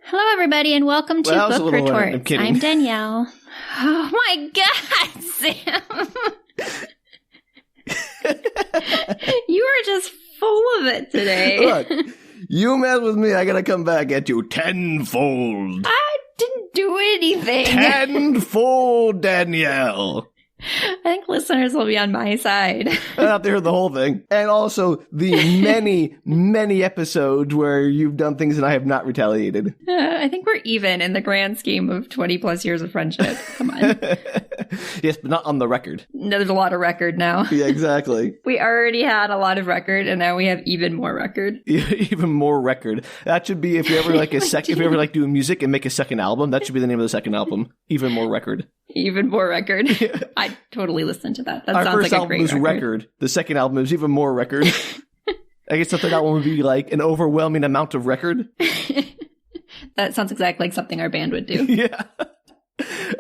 Hello, everybody, and welcome to Book Retorts. I'm kidding. I'm Danielle. Oh, my God, Sam. You are just full of it today. Look, you mess with me, I gotta come back at you tenfold. I didn't do anything. Tenfold, Danielle. I think listeners will be on my side. I have to hear the whole thing. And also the many, many episodes where you've done things and I have not retaliated. I think we're even in the grand scheme of 20 plus years of friendship. Come on. Yes, but not on the record. No, there's a lot of record now. Yeah, exactly. We already had a lot of record, and now we have even more record. Even more record. That should be if you ever if you ever do music and make a second album, that should be the name of the second album. Even more record. Even more record. I totally listened to that. That Our sounds first like a album great was record. The second album is even more record. I guess the third album would be like an overwhelming amount of record. That sounds exactly like something our band would do. Yeah.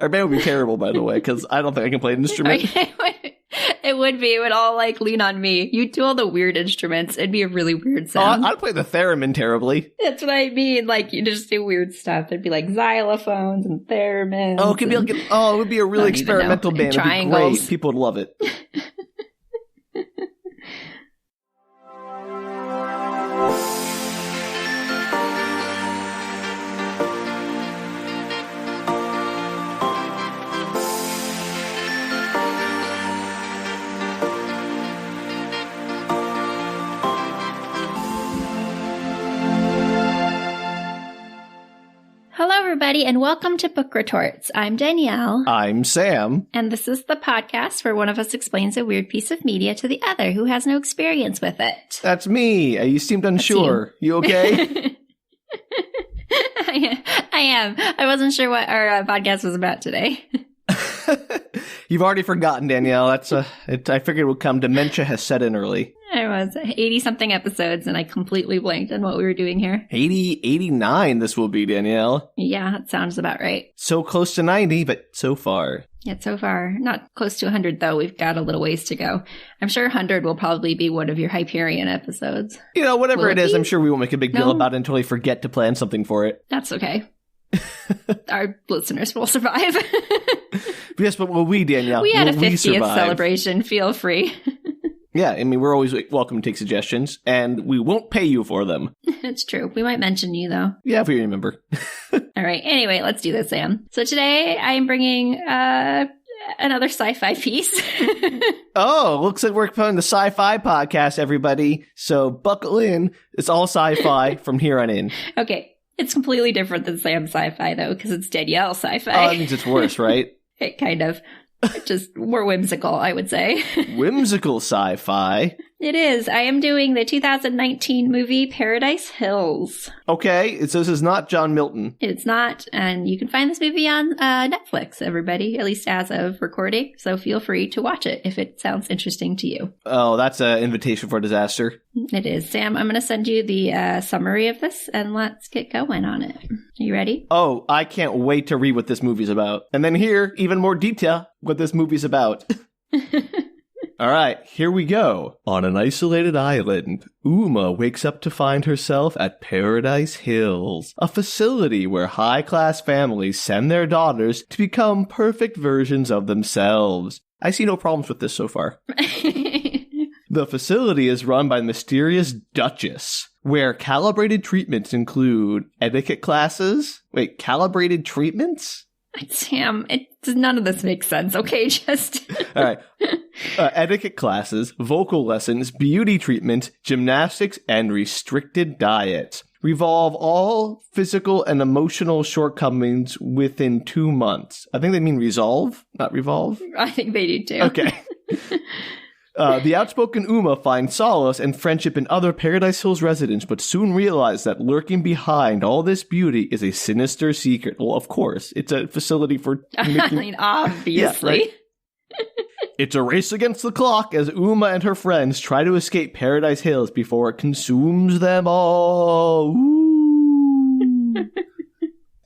Our band would be terrible, by the way, because I don't think I can play an instrument. It would be. It would all lean on me. You'd do all the weird instruments. It'd be a really weird sound. Oh, I'd play the theremin terribly. That's what I mean. You just do weird stuff. There'd be xylophones and theremins. Oh, it would be a really experimental band. It'd be great. People would love it. Hello, everybody, and welcome to Book Retorts. I'm Danielle. I'm Sam. And this is the podcast where one of us explains a weird piece of media to the other who has no experience with it. That's me. You seemed unsure. You okay? I am. I wasn't sure what our podcast was about today. You've already forgotten, Danielle. I figured it would come. Dementia has set in early. I was 80-something episodes, and I completely blanked on what we were doing here. 89 this will be, Danielle. Yeah, that sounds about right. So close to 90, but so far. Yeah, so far. Not close to 100, though. We've got a little ways to go. I'm sure 100 will probably be one of your Hyperion episodes. Whatever it is, I'm sure we won't make a big deal about it until we forget to plan something for it. That's okay. Our listeners will survive. Yes, but will we, Danielle? We had a 50th celebration. Feel free. Yeah, I mean, we're always welcome to take suggestions, and we won't pay you for them. It's true. We might mention you, though. Yeah, if we remember. All right. Anyway, let's do this, Sam. So today I am bringing another sci-fi piece. Oh, looks like we're playing the sci-fi podcast, everybody. So buckle in. It's all sci-fi from here on in. Okay. It's completely different than Sam's sci-fi, though, because it's Danielle sci-fi. Oh, that means it's worse, right? It kind of. Just more whimsical, I would say. Whimsical sci-fi? It is. I am doing the 2019 movie Paradise Hills. Okay, so this is not John Milton. It's not, and you can find this movie on Netflix, everybody, at least as of recording, so feel free to watch it if it sounds interesting to you. Oh, that's an invitation for disaster. It is. Sam, I'm going to send you the summary of this, and let's get going on it. Are you ready? Oh, I can't wait to read what this movie's about. And then hear even more detail what this movie's about. All right, here we go. On an isolated island, Uma wakes up to find herself at Paradise Hills, a facility where high-class families send their daughters to become perfect versions of themselves. I see no problems with this so far. The facility is run by the mysterious Duchess, where calibrated treatments include etiquette classes. Wait, calibrated treatments? Sam, none of this makes sense, okay? Just... All right. Etiquette classes, vocal lessons, beauty treatment, gymnastics, and restricted diets. Revolve all physical and emotional shortcomings within 2 months. I think they mean resolve, not revolve. I think they do too. Okay. The outspoken Uma finds solace and friendship in other Paradise Hills residents, but soon realize that lurking behind all this beauty is a sinister secret. Well, of course, it's a facility for making... I mean, obviously. Yeah, right? It's a race against the clock as Uma and her friends try to escape Paradise Hills before it consumes them all. Ooh.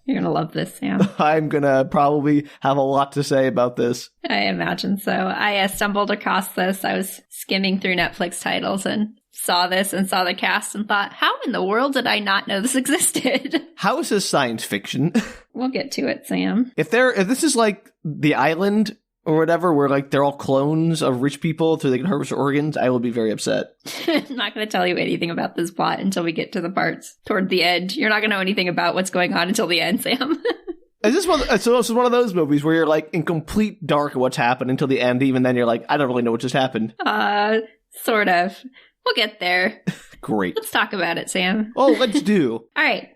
You're going to love this, Sam. I'm going to probably have a lot to say about this. I imagine so. I stumbled across this. I was skimming through Netflix titles and saw this and saw the cast and thought, how in the world did I not know this existed? How is this science fiction? We'll get to it, Sam. If this is like The Island or whatever, where like they're all clones of rich people so they can harvest organs, I will be very upset. I'm not going to tell you anything about this plot until we get to the parts toward the end. You're not going to know anything about what's going on until the end, Sam. Is this one? So this is one of those movies where you're like in complete dark of what's happened until the end. Even then, you're like, I don't really know what just happened. Sort of. We'll get there. Great. Let's talk about it, Sam. Oh, let's do. All right.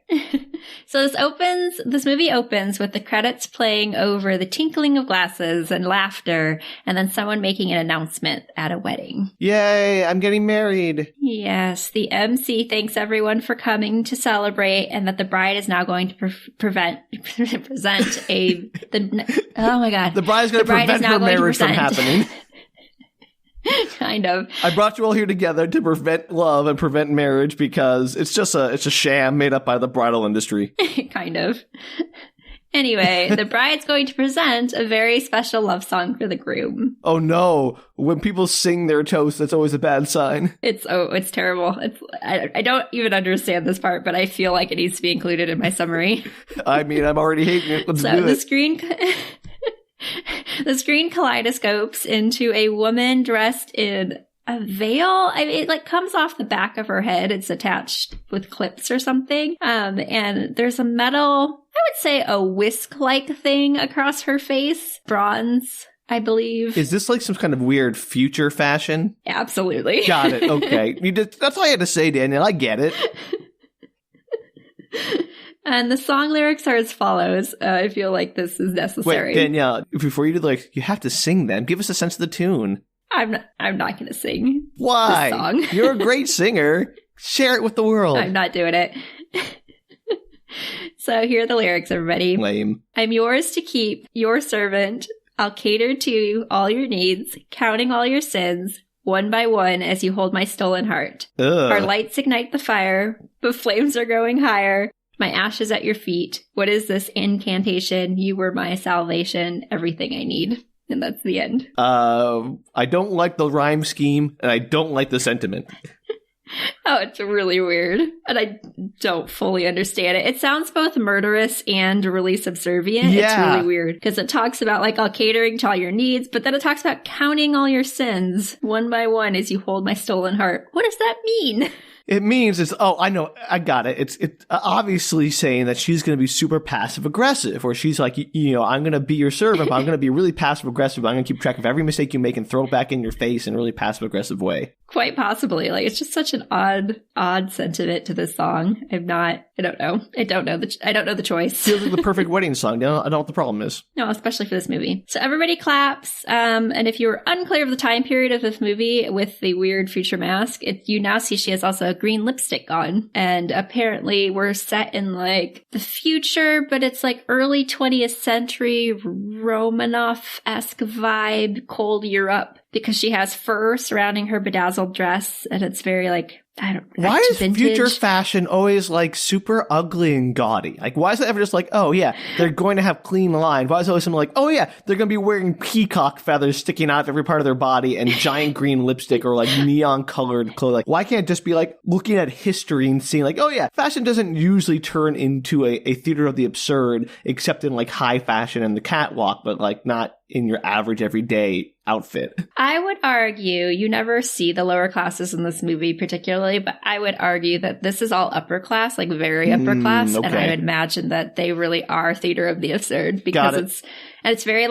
So this movie opens with the credits playing over the tinkling of glasses and laughter, and then someone making an announcement at a wedding. Yay, I'm getting married. Yes, the MC thanks everyone for coming to celebrate, and that the bride is now going to present oh my God. The bride is going to prevent her marriage from happening. Kind of. I brought you all here together to prevent love and prevent marriage because it's a sham made up by the bridal industry. Kind of. Anyway, the bride's going to present a very special love song for the groom. Oh no. When people sing their toast, that's always a bad sign. It's terrible. I don't even understand this part, but I feel like it needs to be included in my summary. I mean, I'm already hating it. Let's do it. The screen kaleidoscopes into a woman dressed in a veil. I mean, it like comes off the back of her head. It's attached with clips or something. And there's a metal, I would say a whisk-like thing across her face. Bronze, I believe. Is this like some kind of weird future fashion? Absolutely. Got it. Okay. That's all I had to say, Danielle. I get it. And the song lyrics are as follows. I feel like this is necessary. Wait, Danielle, before you do, you have to sing them. Give us a sense of the tune. I'm not going to sing. Why? This song. You're a great singer. Share it with the world. I'm not doing it. So here are the lyrics, everybody. Lame. I'm yours to keep, your servant. I'll cater to all your needs, counting all your sins, one by one as you hold my stolen heart. Ugh. Our lights ignite the fire, but flames are growing higher. My ashes at your feet. What is this incantation? You were my salvation, everything I need. And that's the end. I don't like the rhyme scheme, and I don't like the sentiment. Oh, it's really weird. And I don't fully understand it. It sounds both murderous and really subservient. Yeah. It's really weird. Because it talks about all catering to all your needs, but then it talks about counting all your sins one by one as you hold my stolen heart. What does that mean? It means I know, I got it. It's obviously saying that she's going to be super passive aggressive, or she's like, I'm going to be your servant, but I'm going to be really passive aggressive. I'm going to keep track of every mistake you make and throw it back in your face in a really passive aggressive way. Quite possibly. It's just such an odd sentiment to this song. I don't know. I don't know the choice. Feels like the perfect wedding song. I don't know what the problem is. No, especially for this movie. So everybody claps. And if you were unclear of the time period of this movie with the weird future mask, you now see she has also a green lipstick on. And apparently we're set in the future, but it's early 20th century Romanov-esque vibe, cold Europe, because she has fur surrounding her bedazzled dress, and it's very why is vintage. Future fashion always super ugly and gaudy? Why is it ever just oh yeah, they're going to have clean lines? Why is it always something oh yeah, they're going to be wearing peacock feathers sticking out of every part of their body and giant green lipstick or neon colored clothes? Why can't it just be looking at history and seeing oh yeah, fashion doesn't usually turn into a theater of the absurd except in high fashion and the catwalk, but not in your average everyday outfit. I would argue, you never see the lower classes in this movie particularly, but I would argue that this is all upper class, very upper class. Okay. And I would imagine that they really are theater of the absurd because it's very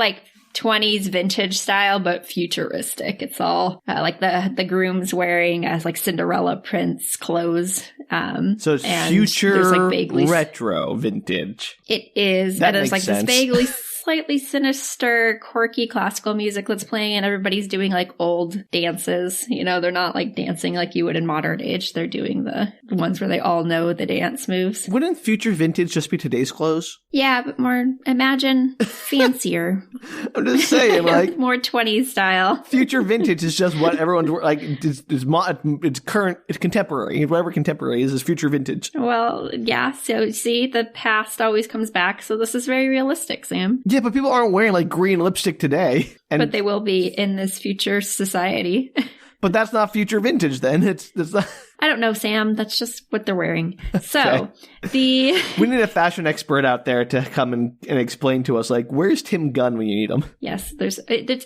20s vintage style, but futuristic. It's all the groom's wearing as Cinderella prince clothes. So it's future retro vintage. It is. That and there's makes this sense. vaguely slightly sinister, quirky classical music that's playing, and everybody's doing old dances. They're not dancing like you would in modern age. They're doing the ones where they all know the dance moves. Wouldn't future vintage just be today's clothes? Yeah, but imagine fancier. I'm just saying, more 20s style. Future vintage is just what everyone's it's current, it's contemporary. Whatever contemporary is future vintage. Well, yeah. So see, the past always comes back. So this is very realistic, Sam. Yeah, but people aren't wearing green lipstick today. But they will be in this future society. But that's not future vintage then. It's not... I don't know, Sam. That's just what they're wearing. So, We need a fashion expert out there to come and explain to us, like, where's Tim Gunn when you need him? Yes, there's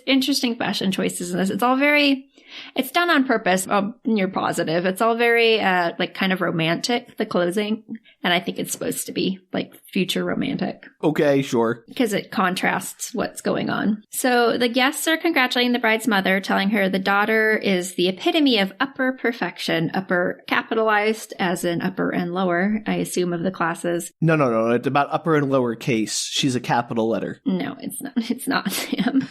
interesting fashion choices in this. It's all very... It's done on purpose. You're positive. It's all very, like, kind of romantic, the clothing. And I think it's supposed to be, like, future romantic. Okay, sure. Because it contrasts what's going on. So the guests are congratulating the bride's mother, telling her the daughter is the epitome of upper perfection. Upper capitalized as in upper and lower, I assume, of the classes. No. It's about upper and lower case. She's a capital letter. No, it's not. It's not, Sam.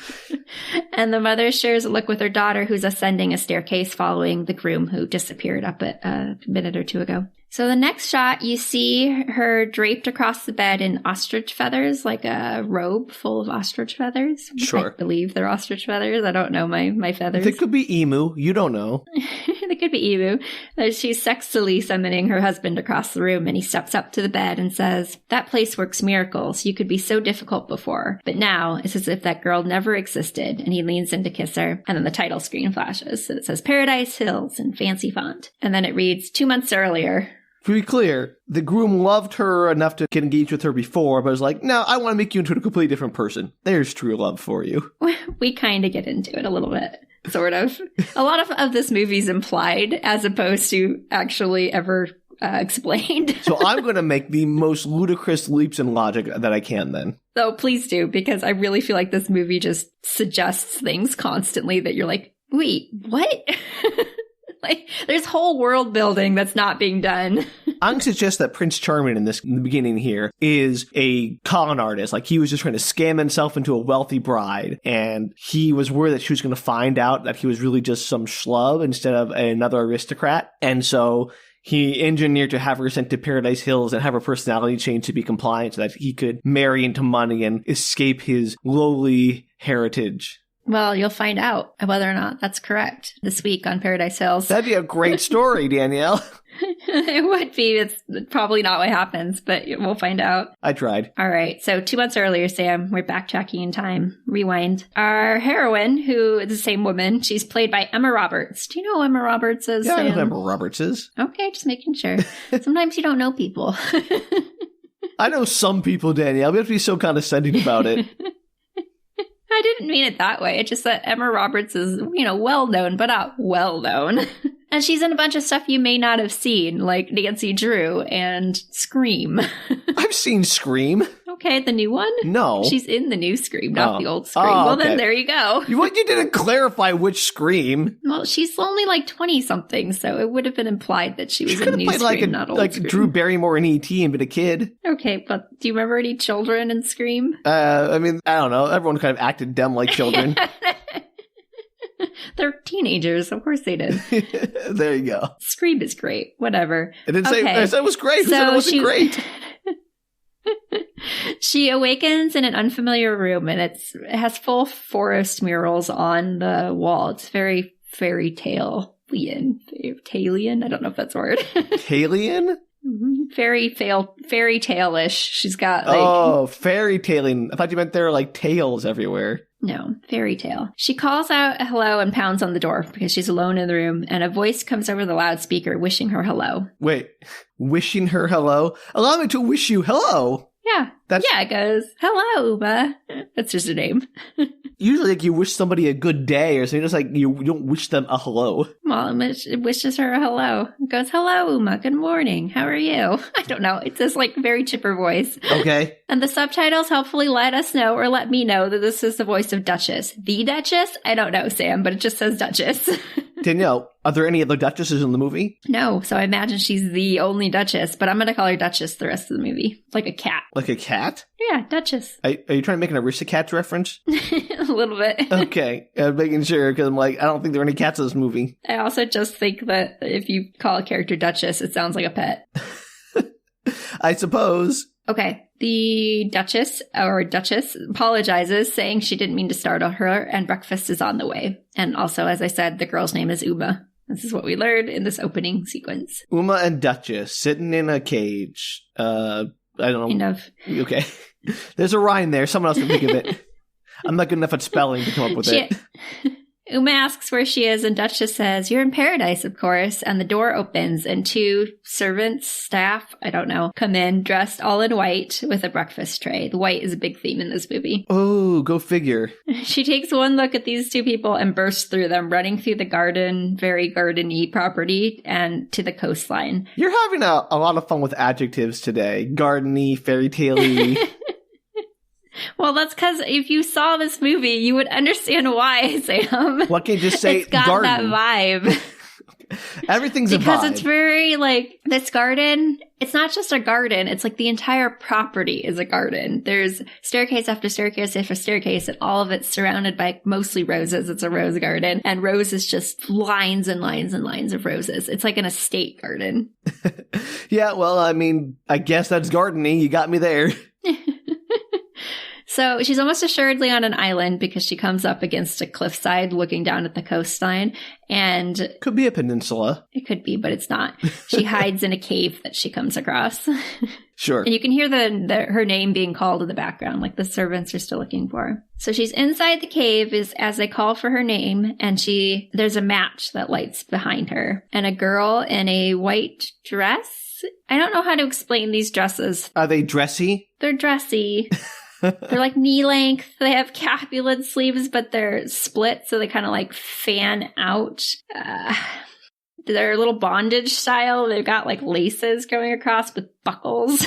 And the mother shares a look with her daughter, who's ascending a staircase following the groom who disappeared up it a minute or two ago. So the next shot, you see her draped across the bed in ostrich feathers, like a robe full of ostrich feathers. Sure. I believe they're ostrich feathers. I don't know my feathers. They could be emu. You don't know. They could be emu. She's sexily summoning her husband across the room, and he steps up to the bed and says, "That place works miracles. You could be so difficult before. But now it's as if that girl never existed." And he leans in to kiss her. And then the title screen flashes. So it says Paradise Hills in fancy font. And then it reads 2 months earlier. To be clear, the groom loved her enough to get engaged with her before, but was like, no, I want to make you into a completely different person. There's true love for you. We kind of get into it a little bit, sort of. A lot of this movie's implied as opposed to actually ever explained. So I'm going to make the most ludicrous leaps in logic that I can then. Oh, please do, because I really feel like this movie just suggests things constantly that you're like, wait, what? Like, there's whole world building that's not being done. I'm going to suggest that Prince Charming in the beginning here is a con artist. Like, he was just trying to scam himself into a wealthy bride. And he was worried that she was going to find out that he was really just some schlub instead of another aristocrat. And so he engineered to have her sent to Paradise Hills and have her personality changed to be compliant so that he could marry into money and escape his lowly heritage. Well, you'll find out whether or not that's correct this week on Paradise Hills. That'd be a great story, Danielle. It would be. It's probably not what happens, but we'll find out. I tried. All right. So 2 months earlier, Sam, we're backtracking in time. Rewind. Our heroine, who is the same woman, she's played by Emma Roberts. Do you know who Emma Roberts is, Yeah, Sam? I know who Emma Roberts is. Okay, just making sure. Sometimes you don't know people. I know some people, Danielle. We have to be so condescending about it. I didn't mean it that way. It's just that Emma Roberts is, well known, but not well known. And she's in a bunch of stuff you may not have seen, like Nancy Drew and Scream. I've seen Scream. Okay, the new one? No. She's in the new Scream, not the old Scream. Oh, well, okay. then there you go. You didn't clarify which Scream. Well, she's only like 20-something, so it would have been implied that she was in new Scream, not old Scream. Like Drew Barrymore in E.T. and been a kid. Okay, but do you remember any children in Scream? I mean, I don't know. Everyone kind of acted dumb like children. They're teenagers. Of course they did. There you go. Scream is great. Whatever. I didn't say it was great. Who said it wasn't great? She awakens in an unfamiliar room, and it has full forest murals on the wall. It's very fairy tale-ian. Talian? I don't know if that's a word. Talian? Fairy tale-ish. She's got like... fairy tailing. I thought you meant there were like tails everywhere. No, fairy tale. She calls out hello and pounds on the door because she's alone in the room, and a voice comes over the loudspeaker wishing her hello. Wait, wishing her hello? Allow me to wish you hello. Yeah. It goes, hello, Uma. That's just her name. Usually, like, you wish somebody a good day or something. Just like you don't wish them a hello. Well, it wishes her a hello. It goes, hello, Uma. Good morning. How are you? I don't know. It's this like very chipper voice. Okay. And the subtitles helpfully let us know, or let me know, that this is the voice of Duchess. The Duchess? I don't know, Sam, but it just says Duchess. Danielle, are there any other Duchesses in the movie? No, so I imagine she's the only Duchess, but I'm going to call her Duchess the rest of the movie. Like a cat. Like a cat? Yeah, Duchess. Are you trying to make an Aristocats reference? A little bit. Okay, I'm making sure, because I'm like, I don't think there are any cats in this movie. I also just think that if you call a character Duchess, it sounds like a pet. I suppose. Okay, the Duchess apologizes, saying she didn't mean to startle her, and breakfast is on the way. And also, as I said, the girl's name is Uma. This is what we learned in this opening sequence. Uma and Duchess sitting in a cage. I don't know. Enough. Okay. There's a rhyme there. Someone else can think of it. I'm not good enough at spelling to come up with it. Uma asks where she is, and Duchess says, "You're in paradise, of course." And the door opens, and two servants, staff, I don't know, come in dressed all in white with a breakfast tray. The white is a big theme in this movie. Oh, go figure. She takes one look at these two people and bursts through them, running through the garden, very garden-y property, and to the coastline. You're having a lot of fun with adjectives today. Garden-y, fairy tale-y. Well, that's because if you saw this movie, you would understand why, Sam. What can you just say? It's got garden. that vibe. Everything's a vibe. Because it's very, like, this garden, it's not just a garden. It's like the entire property is a garden. There's staircase after staircase after staircase, and all of it's surrounded by mostly roses. It's a rose garden. And roses, just lines and lines and lines of roses. It's like an estate garden. Yeah, well, I mean, I guess that's gardening. You got me there. So she's almost assuredly on an island because she comes up against a cliffside looking down at the coastline. And could be a peninsula. It could be, but it's not. She hides in a cave that she comes across. Sure. And you can hear her name being called in the background, like the servants are still looking for her. So she's inside the cave as they call for her name, and there's a match that lights behind her. And a girl in a white dress. I don't know how to explain these dresses. Are they dressy? They're dressy. They're like knee length. They have Capulet sleeves, but they're split, so they kind of like fan out. They're a little bondage style. They've got like laces going across with buckles.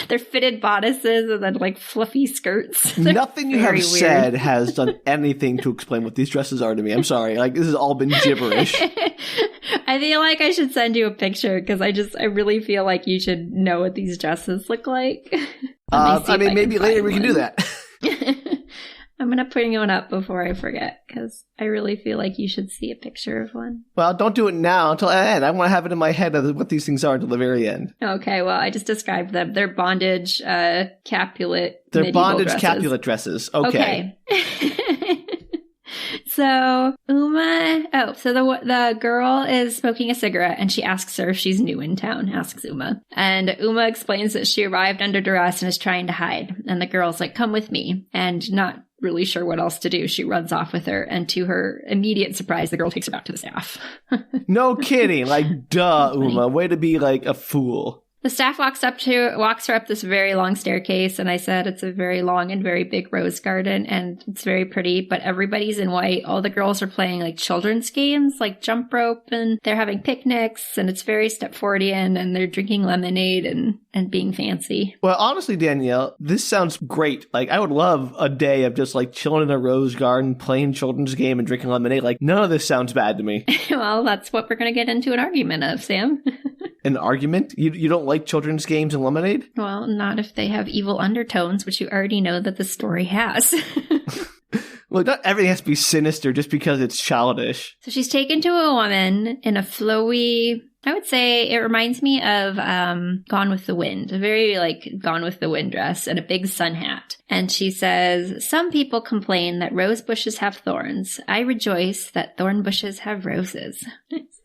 They're fitted bodices and then like fluffy skirts. Nothing you have said has done anything to explain what these dresses are to me. I'm sorry. Like, this has all been gibberish. I feel like I should send you a picture because I really feel like you should know what these dresses look like. I mean, maybe later we can do that. I'm going to put one up before I forget because I really feel like you should see a picture of one. Well, don't do it now until the end. I want to have it in my head of what these things are until the very end. Okay, well, I just described them. They're bondage, Capulet, They're bondage dresses. Capulet dresses. Okay. So the girl is smoking a cigarette and she asks her if she's new in town, asks Uma. And Uma explains that she arrived under duress and is trying to hide. And the girl's like, "Come with me." And not really sure what else to do. She runs off with her. And to her immediate surprise, the girl takes her back to the staff. No kidding. Like, duh, Uma. Way to be like a fool. The staff walks her up this very long staircase, and I said it's a very long and very big rose garden, and it's very pretty, but everybody's in white. All the girls are playing like children's games, like jump rope, and they're having picnics, and it's very Stepfordian, and they're drinking lemonade and being fancy. Well, honestly, Danielle, this sounds great. Like, I would love a day of just like chilling in a rose garden, playing children's game, and drinking lemonade. Like, none of this sounds bad to me. Well, that's what we're going to get into an argument of, Sam. An argument? You don't like children's games and lemonade? Well, not if they have evil undertones, which you already know that the story has. Look, not everything has to be sinister just because it's childish. So she's taken to a woman in a flowy, I would say it reminds me of Gone with the Wind, a very like Gone with the Wind dress and a big sun hat. And she says, "Some people complain that rose bushes have thorns. I rejoice that thorn bushes have roses."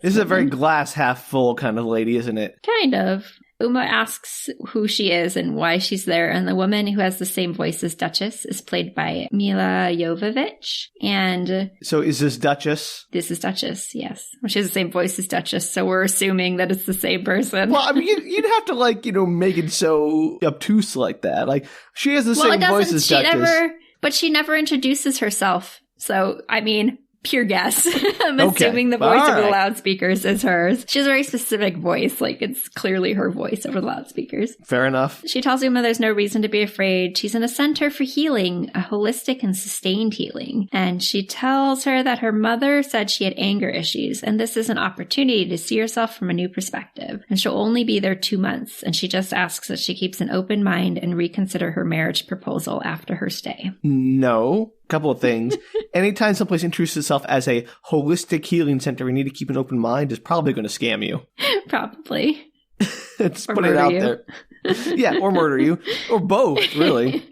This is a very glass half full kind of lady, isn't it? Kind of. Uma asks who she is and why she's there, and the woman who has the same voice as Duchess is played by Milla Jovovich. And so is this Duchess? This is Duchess, yes. She has the same voice as Duchess, so we're assuming that it's the same person. Well, I mean, you'd have to, like, make it so obtuse like that. Like, she has the same voice as Duchess. But she never introduces herself. So, I mean, pure guess. I'm assuming the voice over the loudspeakers is hers. She has a very specific voice. Like, it's clearly her voice over the loudspeakers. Fair enough. She tells Uma there's no reason to be afraid. She's in a center for healing, a holistic and sustained healing. And she tells her that her mother said she had anger issues, and this is an opportunity to see herself from a new perspective. And she'll only be there 2 months, and she just asks that she keeps an open mind and reconsider her marriage proposal after her stay. No. Couple of things. Anytime someplace introduces itself as a holistic healing center, we need to keep an open mind is probably going to scam you. Probably. It's put it out there. Yeah, or murder you. Or both, really.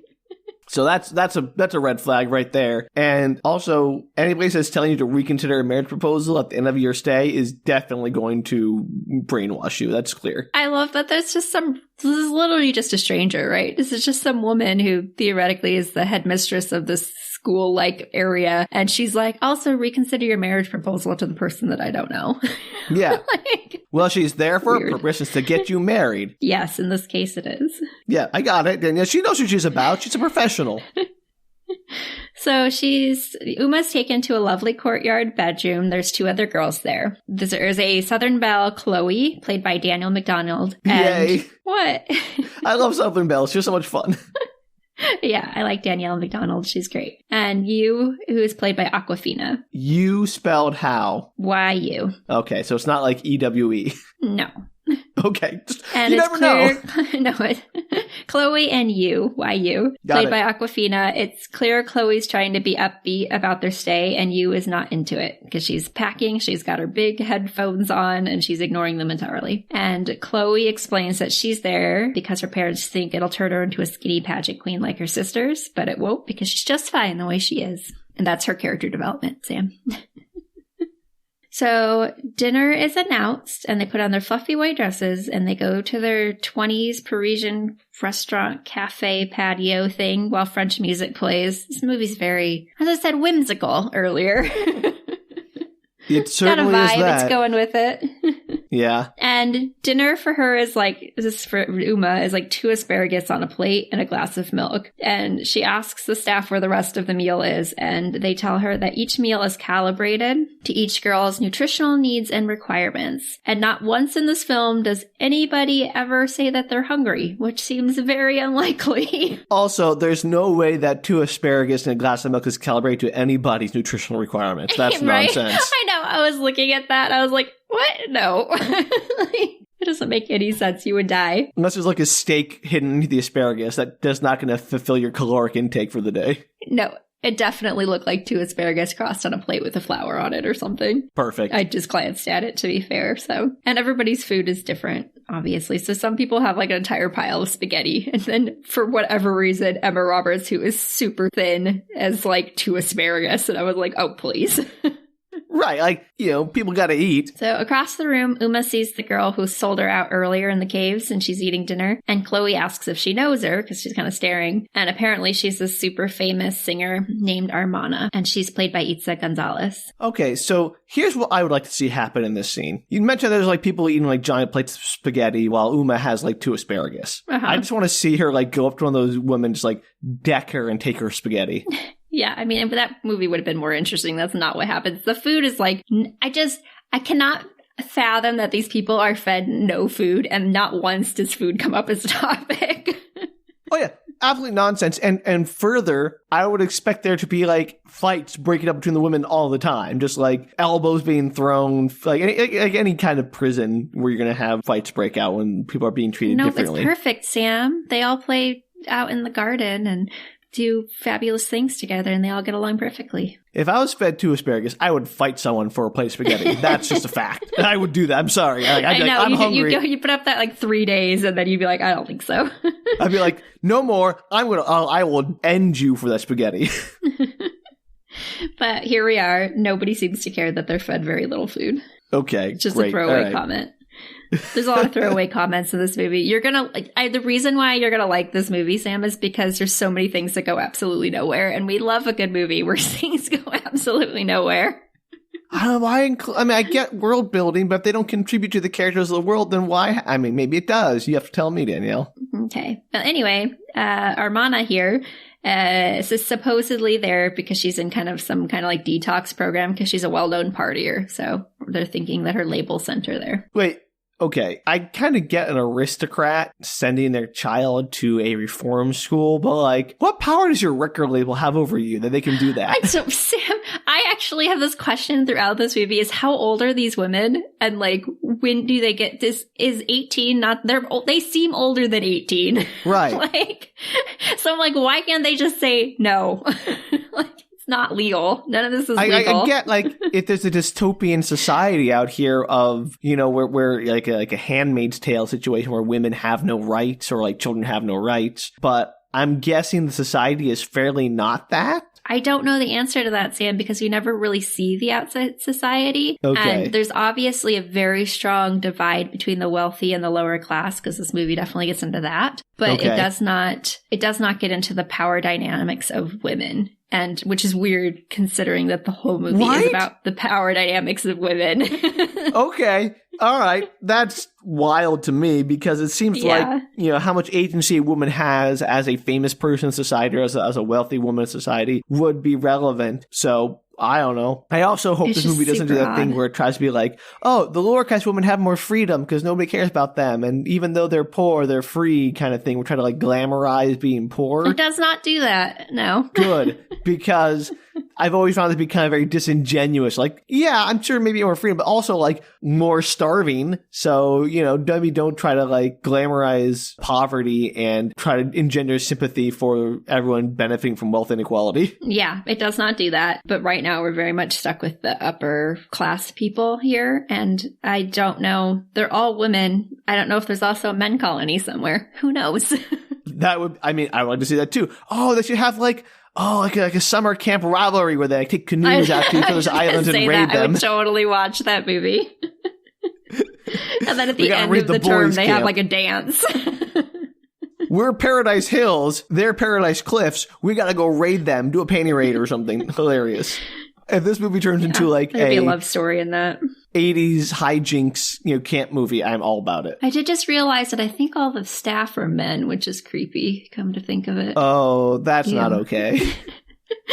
So that's a red flag right there. And also, any place that's telling you to reconsider a marriage proposal at the end of your stay is definitely going to brainwash you. That's clear. I love that there's just this is literally just a stranger, right? This is just some woman who theoretically is the headmistress of this school-like area. And she's like, also reconsider your marriage proposal to the person that I don't know. Yeah. Well, she's there for Weird. a purpose. It's to get you married. Yes, in this case it is. Yeah, I got it. Danielle, she knows what she's about. She's a professional. So Uma's taken to a lovely courtyard bedroom. There's 2 other girls there. There's a Southern Belle, Chloe, played by Danielle Macdonald. And Yay. What? I love Southern Belle. She's so much fun. Yeah, I like Danielle Macdonald. She's great. And Yu, who is played by Awkwafina. You spelled how? Y-U. Okay, so it's not like EWE. No. Okay. And you it's never know. Chloe and Y-U, played by Awkwafina. It's clear Chloe's trying to be upbeat about their stay, and Yu is not into it because she's packing, she's got her big headphones on, and she's ignoring them entirely. And Chloe explains that she's there because her parents think it'll turn her into a skinny pageant queen like her sisters, but it won't because she's just fine the way she is. And that's her character development, Sam. So dinner is announced, and they put on their fluffy white dresses, and they go to their 20s Parisian restaurant cafe patio thing while French music plays. This movie's very, as I said, whimsical earlier. It certainly got a vibe. is that. It's going with it. Yeah. And dinner for her is like, this for Uma, is like 2 asparagus on a plate and a glass of milk. And she asks the staff where the rest of the meal is. And they tell her that each meal is calibrated to each girl's nutritional needs and requirements. And not once in this film does anybody ever say that they're hungry, which seems very unlikely. Also, there's no way that 2 asparagus and a glass of milk is calibrated to anybody's nutritional requirements. That's Right? nonsense. I know. I was looking at that. I was like, what? No. It doesn't make any sense. You would die. Unless there's like a steak hidden into the asparagus, that's not going to fulfill your caloric intake for the day. No, it definitely looked like 2 asparagus crossed on a plate with a flower on it or something. Perfect. I just glanced at it, to be fair. So, and everybody's food is different, obviously. So some people have like an entire pile of spaghetti. And then for whatever reason, Emma Roberts, who is super thin, has like 2 asparagus. And I was like, oh, please. Right, like, people gotta eat. So across the room, Uma sees the girl who sold her out earlier in the caves, and she's eating dinner. And Chloe asks if she knows her, because she's kind of staring. And apparently she's this super famous singer named Armana, and she's played by Eiza González. Okay, so here's what I would like to see happen in this scene. You mentioned there's like people eating like giant plates of spaghetti while Uma has like 2 asparagus. Uh-huh. I just want to see her like go up to one of those women, just like deck her and take her spaghetti. Yeah, I mean, but that movie would have been more interesting. That's not what happens. The food is like, I cannot fathom that these people are fed no food, and not once does food come up as a topic. Oh yeah, absolute nonsense. And further, I would expect there to be like fights breaking up between the women all the time, just like elbows being thrown, like any kind of prison where you're going to have fights break out when people are being treated differently. No, it's perfect, Sam. They all play out in the garden and do fabulous things together, and they all get along perfectly. If I was fed 2 asparagus, I would fight someone for a plate of spaghetti. That's just a fact. And I would do that. I'm sorry. I know. I'm hungry. You put up that like 3 days, and then you'd be like, I don't think so. I'd be like, no more. I will end you for that spaghetti. But here we are. Nobody seems to care that they're fed very little food. Okay, Just great. a throwaway right. comment. There's a lot of throwaway comments in this movie. The reason why you're gonna like this movie, Sam, is because there's so many things that go absolutely nowhere, and we love a good movie where things go absolutely nowhere. I get world building, but if they don't contribute to the characters of the world, then why? I mean, maybe it does. You have to tell me, Danielle. Okay. But anyway, Armana here is supposedly there because she's in some kind of like detox program because she's a well-known partier. So they're thinking that her label sent her there. Wait. Okay, I kind of get an aristocrat sending their child to a reform school, but like, what power does your record label have over you that they can do that? So, Sam, I actually have this question throughout this movie: is how old are these women, and like, when do they get this? Is 18 not? They seem older than 18, right? Like, so I'm like, why can't they just say no? Like, it's not legal. None of this is legal. I get, like, if there's a dystopian society out here of, where like a Handmaid's Tale situation where women have no rights or like children have no rights. But I'm guessing the society is fairly not that. I don't know the answer to that, Sam, because you never really see the outside society. Okay. And there's obviously a very strong divide between the wealthy and the lower class, because this movie definitely gets into that. But okay. It does not it does not get into the power dynamics of women. And which is weird considering that the whole movie is about the power dynamics of women. Okay. All right. That's wild to me because it seems like, how much agency a woman has as a famous person in society or as a wealthy woman in society would be relevant. So I don't know. I also hope this movie doesn't do that thing where it tries to be like, oh, the lower caste women have more freedom because nobody cares about them. And even though they're poor, they're free kind of thing. We're trying to like glamorize being poor. It does not do that. No. Good. Because I've always found it to be kind of very disingenuous. Like, yeah, I'm sure maybe more freedom, but also like more starving. So, maybe don't try to like glamorize poverty and try to engender sympathy for everyone benefiting from wealth inequality. Yeah, it does not do that. But right now we're very much stuck with the upper class people here. And I don't know. They're all women. I don't know if there's also a men colony somewhere. Who knows? I'd like to see that too. Oh, they should have like a summer camp rivalry where they take canoes out to each other's islands and raid them. I would totally watch that movie. And then at the end of the term, they have like a dance. We're Paradise Hills, they're Paradise Cliffs. We gotta go raid them, do a panty raid or something. Hilarious. If this movie turns into like a love story in that 80s hijinks, camp movie, I'm all about it. I did just realize that I think all the staff are men, which is creepy, come to think of it. Oh, that's not okay.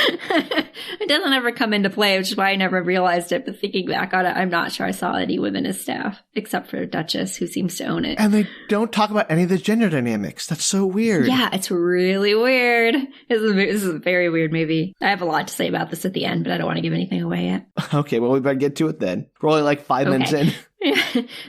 It doesn't ever come into play, which is why I never realized it. But thinking back on it, I'm not sure I saw any women as staff, except for Duchess, who seems to own it. And they don't talk about any of the gender dynamics. That's so weird. Yeah, it's really weird. This is a very weird movie. I have a lot to say about this at the end, but I don't want to give anything away yet. Okay, well, we better get to it then. We're only like 5 minutes in.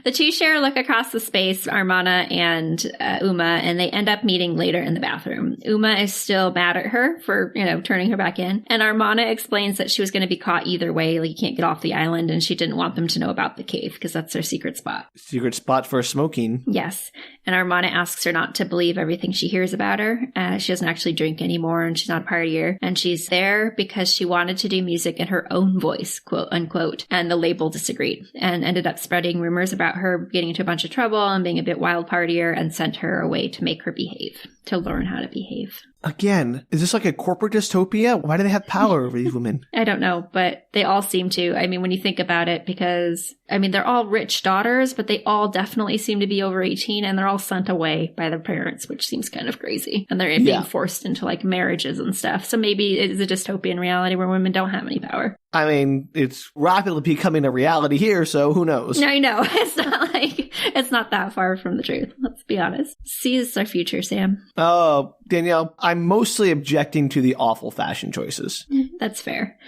The two share a look across the space, Armana and Uma, and they end up meeting later in the bathroom. Uma is still mad at her for, turning her back in. And Armana explains that she was going to be caught either way, like you can't get off the island, and she didn't want them to know about the cave because that's their secret spot. Secret spot for smoking. Yes. And Armana asks her not to believe everything she hears about her. She doesn't actually drink anymore, and she's not a partier. And she's there because she wanted to do music in her own voice, quote unquote. And the label disagreed and ended up spreading rumors about her getting into a bunch of trouble and being a bit wild partier and sent her away to make her behave, to learn how to behave. Again, is this like a corporate dystopia? Why do they have power over these women? I don't know, but they all seem to. I mean, when you think about it, because, they're all rich daughters, but they all definitely seem to be over 18 and they're all sent away by their parents, which seems kind of crazy. And they're being forced into like marriages and stuff. So maybe it's a dystopian reality where women don't have any power. It's rapidly becoming a reality here, so who knows? I know. It's not that far from the truth. Let's be honest. C is our future, Sam. Oh, Danielle, I'm mostly objecting to the awful fashion choices. That's fair.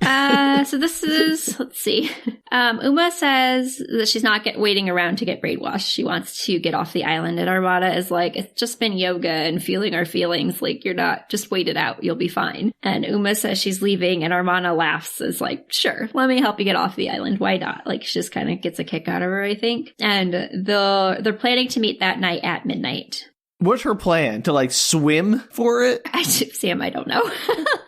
So this is, let's see. Uma says that she's not waiting around to get brainwashed. She wants to get off the island. And Armada is like, it's just been yoga and feeling our feelings. Like, you're not, just wait it out. You'll be fine. And Uma says she's leaving and Armana laughs. Is like, sure, let me help you get off the island. Why not? Like, she just kind of gets a kick out of her, I think. And they're planning to meet that night at midnight. What's her plan? To like swim for it? Sam, I don't know.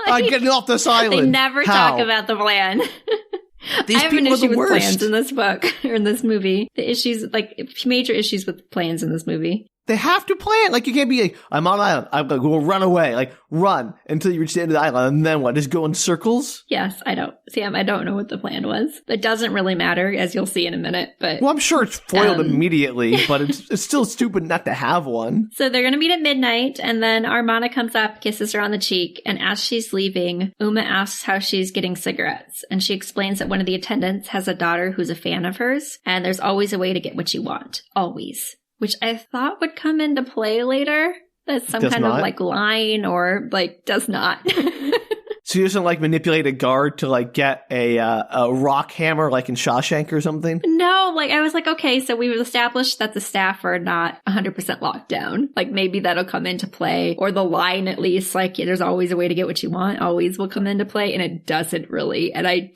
Getting off this island. They never talk about the plan. I have an issue with plans in this book or in this movie. The issues, like major issues with plans in this movie. They have to plan. Like, you can't be like, I'm on an island. I'm going to run away. Like, run until you reach the end of the island. And then what? Just go in circles? Yes, I don't know what the plan was. It doesn't really matter, as you'll see in a minute. But well, I'm sure it's foiled immediately, but it's still stupid not to have one. So they're going to meet at midnight. And then Armana comes up, kisses her on the cheek. And as she's leaving, Uma asks how she's getting cigarettes. And she explains that one of the attendants has a daughter who's a fan of hers. And there's always a way to get what you want. Always. Which I thought would come into play later. That's some kind of like line or like does not. So he doesn't like manipulate a guard to like get a rock hammer like in Shawshank or something? No, like I was like, okay, so we've established that the staff are not 100% locked down. Like maybe that'll come into play, or the line at least, like there's always a way to get what you want, always will come into play, and it doesn't really. And I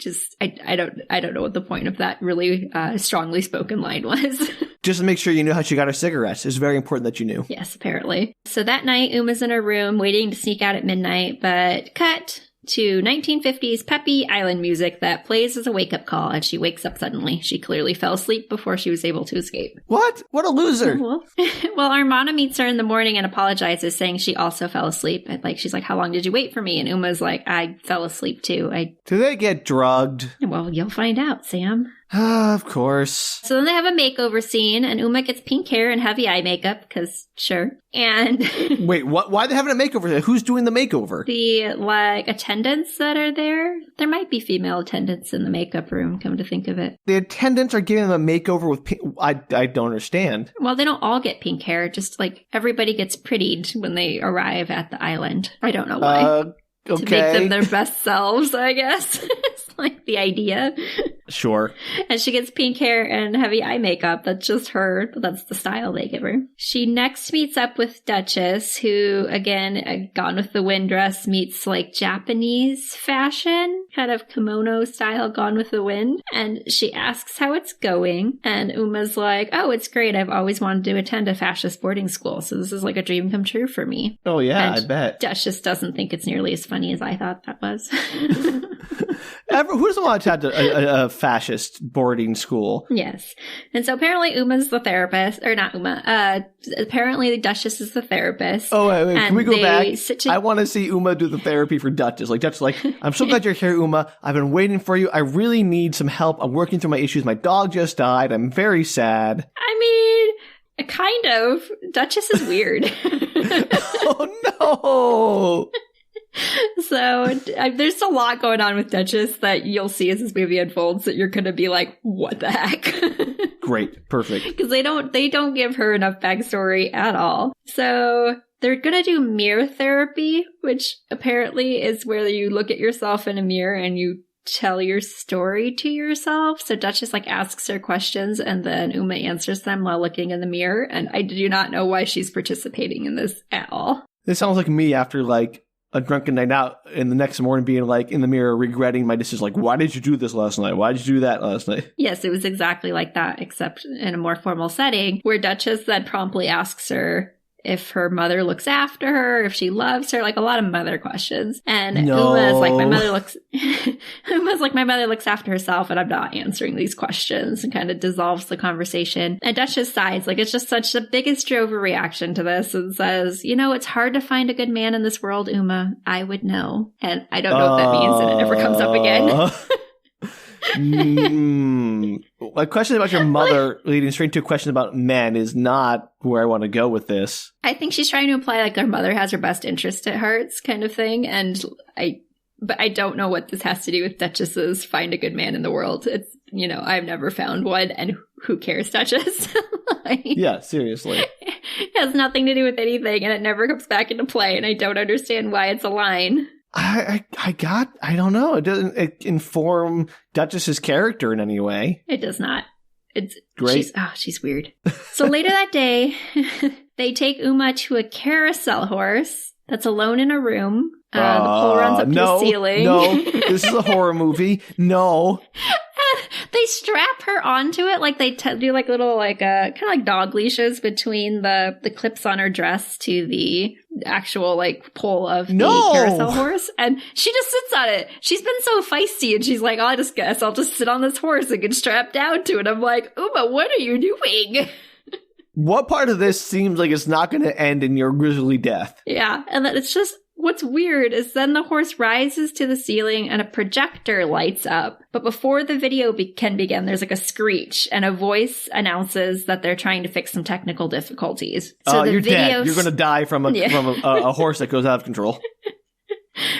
don't know what the point of that really strongly spoken line was. Just to make sure you knew how she got her cigarettes. It's very important that you knew. Yes, apparently. So that night, Uma's in her room waiting to sneak out at midnight, but cut to 1950s peppy island music that plays as a wake-up call, and she wakes up suddenly. She clearly fell asleep before she was able to escape. What? What a loser. Well, Armana meets her in the morning and apologizes, saying she also fell asleep. She's like, how long did you wait for me? And Uma's like, I fell asleep too. Do they get drugged? Well, you'll find out, Sam. Of course. So then they have a makeover scene, and Uma gets pink hair and heavy eye makeup, because sure. And wait, what? Why are they having a makeover? Who's doing the makeover? The, attendants that are there. There might be female attendants in the makeup room, come to think of it. The attendants are giving them a makeover with pink. I don't understand. Well, they don't all get pink hair. Just, everybody gets prettied when they arrive at the island. I don't know why. Okay. To make them their best selves, I guess. It's the idea. Sure. And she gets pink hair and heavy eye makeup. That's just her. That's the style they give her. She next meets up with Duchess, who, again, a Gone with the Wind dress meets Japanese fashion, kind of kimono style Gone with the Wind. And she asks how it's going. And Uma's like, oh, it's great. I've always wanted to attend a fascist boarding school. So this is a dream come true for me. Oh, yeah, and I bet. Duchess doesn't think it's nearly as funny as I thought that was. Who doesn't want to attend a fascist boarding school? Yes. And so apparently Uma's the therapist, or not Uma, apparently the Duchess is the therapist. Oh, wait, can we go back? I want to see Uma do the therapy for Duchess. Duchess I'm so glad you're here, Uma. I've been waiting for you. I really need some help. I'm working through my issues. My dog just died. I'm very sad. I mean, kind of. Duchess is weird. Oh, no. So there's a lot going on with Duchess that you'll see as this movie unfolds that you're going to be like, what the heck? Great. Perfect. Because they don't give her enough backstory at all. So they're going to do mirror therapy, which apparently is where you look at yourself in a mirror and you tell your story to yourself. So Duchess asks her questions and then Uma answers them while looking in the mirror. And I do not know why she's participating in this at all. This sounds like me after a drunken night out and the next morning being in the mirror regretting my decisions. Why did you do this last night? Why did you do that last night? Yes, it was exactly like that, except in a more formal setting where Duchess then promptly asks her if her mother looks after her, if she loves her, a lot of mother questions. And Uma's my mother looks after herself and I'm not answering these questions, and kind of dissolves the conversation. And Duchess sighs, it's just such the biggest overreaction to this, and says, it's hard to find a good man in this world, Uma. I would know. And I don't know what that means, and it never comes up again. A question about your mother leading straight to a question about men is not where I want to go with this. I think she's trying to imply her mother has her best interest at heart, kind of thing. But I don't know what this has to do with Duchess's find a good man in the world. It's, I've never found one, and who cares, Duchess? Yeah, seriously. It has nothing to do with anything, and it never comes back into play, and I don't understand why it's a line. I don't know. It doesn't inform Duchess's character in any way. It does not. It's great. She's weird. So later that day, they take Uma to a carousel horse that's alone in a room. The pole runs up to the ceiling. No, this is a horror movie. No. They strap her onto it, they do little kind of dog leashes between the clips on her dress to the actual pole of the carousel horse, and she just sits on it. She's been so feisty, and she's like, I guess I'll just sit on this horse and get strapped down to it. I'm like, Uma, what are you doing? What part of this seems like it's not going to end in your grisly death? Yeah, and then it's just... What's weird is then the horse rises to the ceiling and a projector lights up. But before the video can begin, there's a screech and a voice announces that they're trying to fix some technical difficulties. So you're dead. You're going to die from a horse that goes out of control.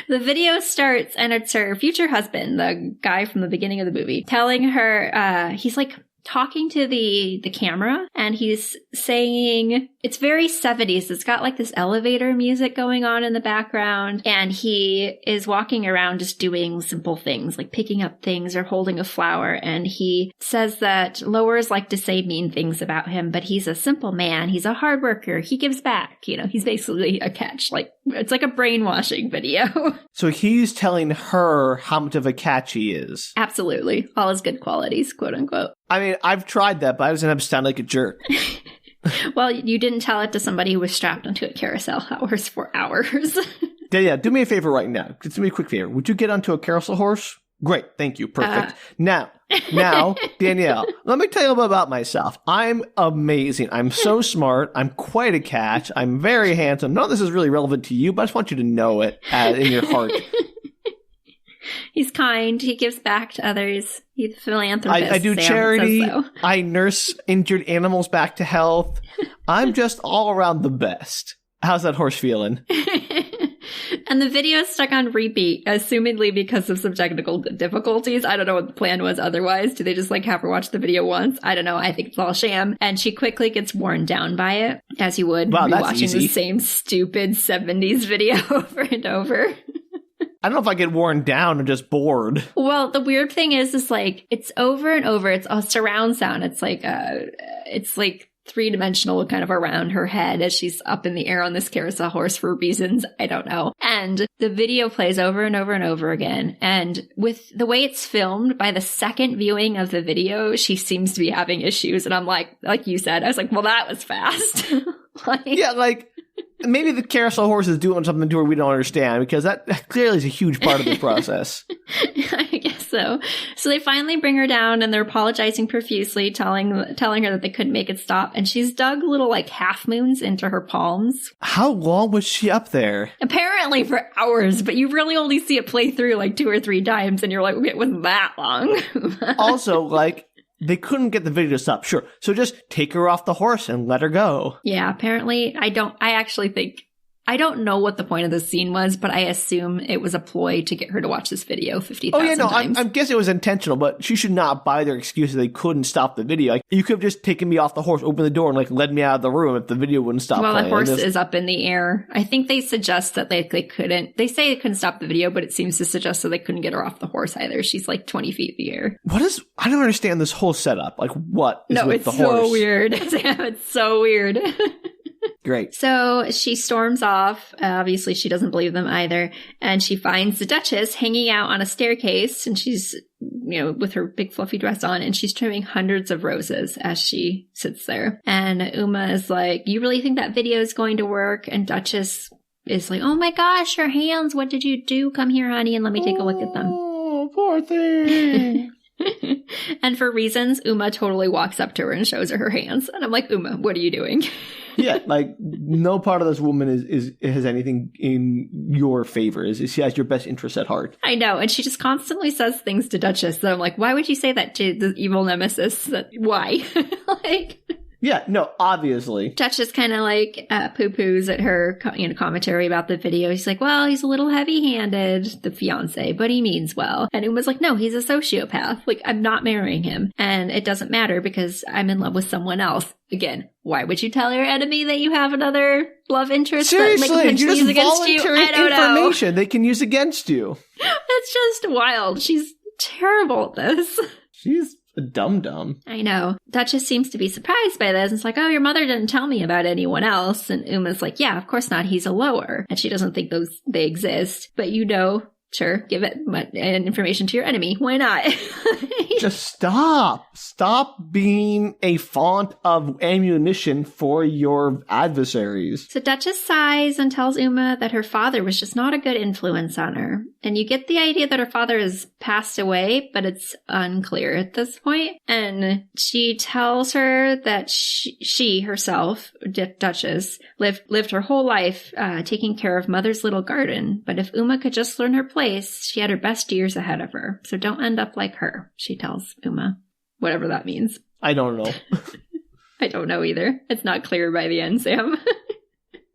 The video starts and it's her future husband, the guy from the beginning of the movie, telling her, he's talking to the camera, and he's saying it's very 70s. It's got this elevator music going on in the background, and he is walking around just doing simple things like picking up things or holding a flower, and he says that lowers like to say mean things about him, but he's a simple man. He's a hard worker. He gives back. He's basically a catch. It's like a brainwashing video. So he's telling her how much of a catch he is. Absolutely. All his good qualities, quote unquote. I mean, I've tried that, but I was going to sound like a jerk. Well, you didn't tell it to somebody who was strapped onto a carousel horse for hours. Yeah, do me a favor right now. Just do me a quick favor. Would you get onto a carousel horse? Great. Thank you. Perfect. Now, Danielle, let me tell you a little bit about myself. I'm amazing. I'm so smart. I'm quite a catch. I'm very handsome. None of this is really relevant to you, but I just want you to know it in your heart. He's kind. He gives back to others. He's a philanthropist. I do Sam charity. says so. I nurse injured animals back to health. I'm just all around the best. How's that horse feeling? And the video is stuck on repeat, assumedly because of some technical difficulties. I don't know what the plan was otherwise. Do they just have her watch the video once? I don't know. I think it's all sham. And she quickly gets worn down by it, as you would be watching the same stupid 70s video over and over. I don't know if I get worn down or just bored. Well, the weird thing is it's over and over. It's a surround sound. It's like three-dimensional kind of around her head as she's up in the air on this carousel horse for reasons I don't know. And the video plays over and over and over again. And with the way it's filmed, by the second viewing of the video, she seems to be having issues. And I'm like you said, I was like, well, that was fast. Maybe the carousel horse is doing something to her we don't understand, because that clearly is a huge part of this process. I guess so. So they finally bring her down and they're apologizing profusely, telling her that they couldn't make it stop. And she's dug little half moons into her palms. How long was she up there? Apparently for hours, but you really only see it play through 2 or 3 times and you're like, okay, it wasn't that long. Also, they couldn't get the video to stop. Sure. So just take her off the horse and let her go. Yeah, apparently I don't know what the point of this scene was, but I assume it was a ploy to get her to watch this video 50,000 times. I'm guessing it was intentional, but she should not buy their excuse that they couldn't stop the video. You could have just taken me off the horse, opened the door, and led me out of the room if the video wouldn't stop playing. Well, the horse is up in the air. I think they suggest that they couldn't. They say they couldn't stop the video, but it seems to suggest that they couldn't get her off the horse either. She's 20 feet in the air. I don't understand this whole setup. What is with the horse? No, it's so weird. Sam, it's so weird. Great. So she storms off. Obviously, she doesn't believe them either. And she finds the Duchess hanging out on a staircase. And she's, with her big fluffy dress on. And she's trimming hundreds of roses as she sits there. And Uma is like, you really think that video is going to work? And Duchess is like, oh my gosh, your hands. What did you do? Come here, honey, and let me take a look at them. Oh, poor thing. And for reasons, Uma totally walks up to her and shows her hands. And I'm like, Uma, what are you doing? Yeah, no part of this woman has anything in your favor. She has your best interests at heart. I know, and she just constantly says things to Duchess that I'm like, why would you say that to the evil nemesis? Why? Yeah, no, obviously. Duchess kind of poo-poos at her commentary about the video. She's like, well, he's a little heavy-handed, the fiancé, but he means well. And Uma's like, no, he's a sociopath. I'm not marrying him. And it doesn't matter because I'm in love with someone else. Again, why would you tell your enemy that you have another love interest? Seriously, that you're just volunteering information know. They can use against you. That's just wild. She's terrible at this. She's a dum-dum. I know. Duchess seems to be surprised by this. It's like, oh, your mother didn't tell me about anyone else. And Uma's like, yeah, of course not. He's a lower. And she doesn't think they exist. But sure, give it information to your enemy. Why not? Just stop. Stop being a font of ammunition for your adversaries. So Duchess sighs and tells Uma that her father was just not a good influence on her. And you get the idea that her father has passed away, but it's unclear at this point. And she tells her that she herself, Duchess, lived her whole life taking care of mother's little garden. But if Uma could just learn her place, she had her best years ahead of her. So don't end up like her, she tells Uma. Whatever that means. I don't know. I don't know either. It's not clear by the end, Sam.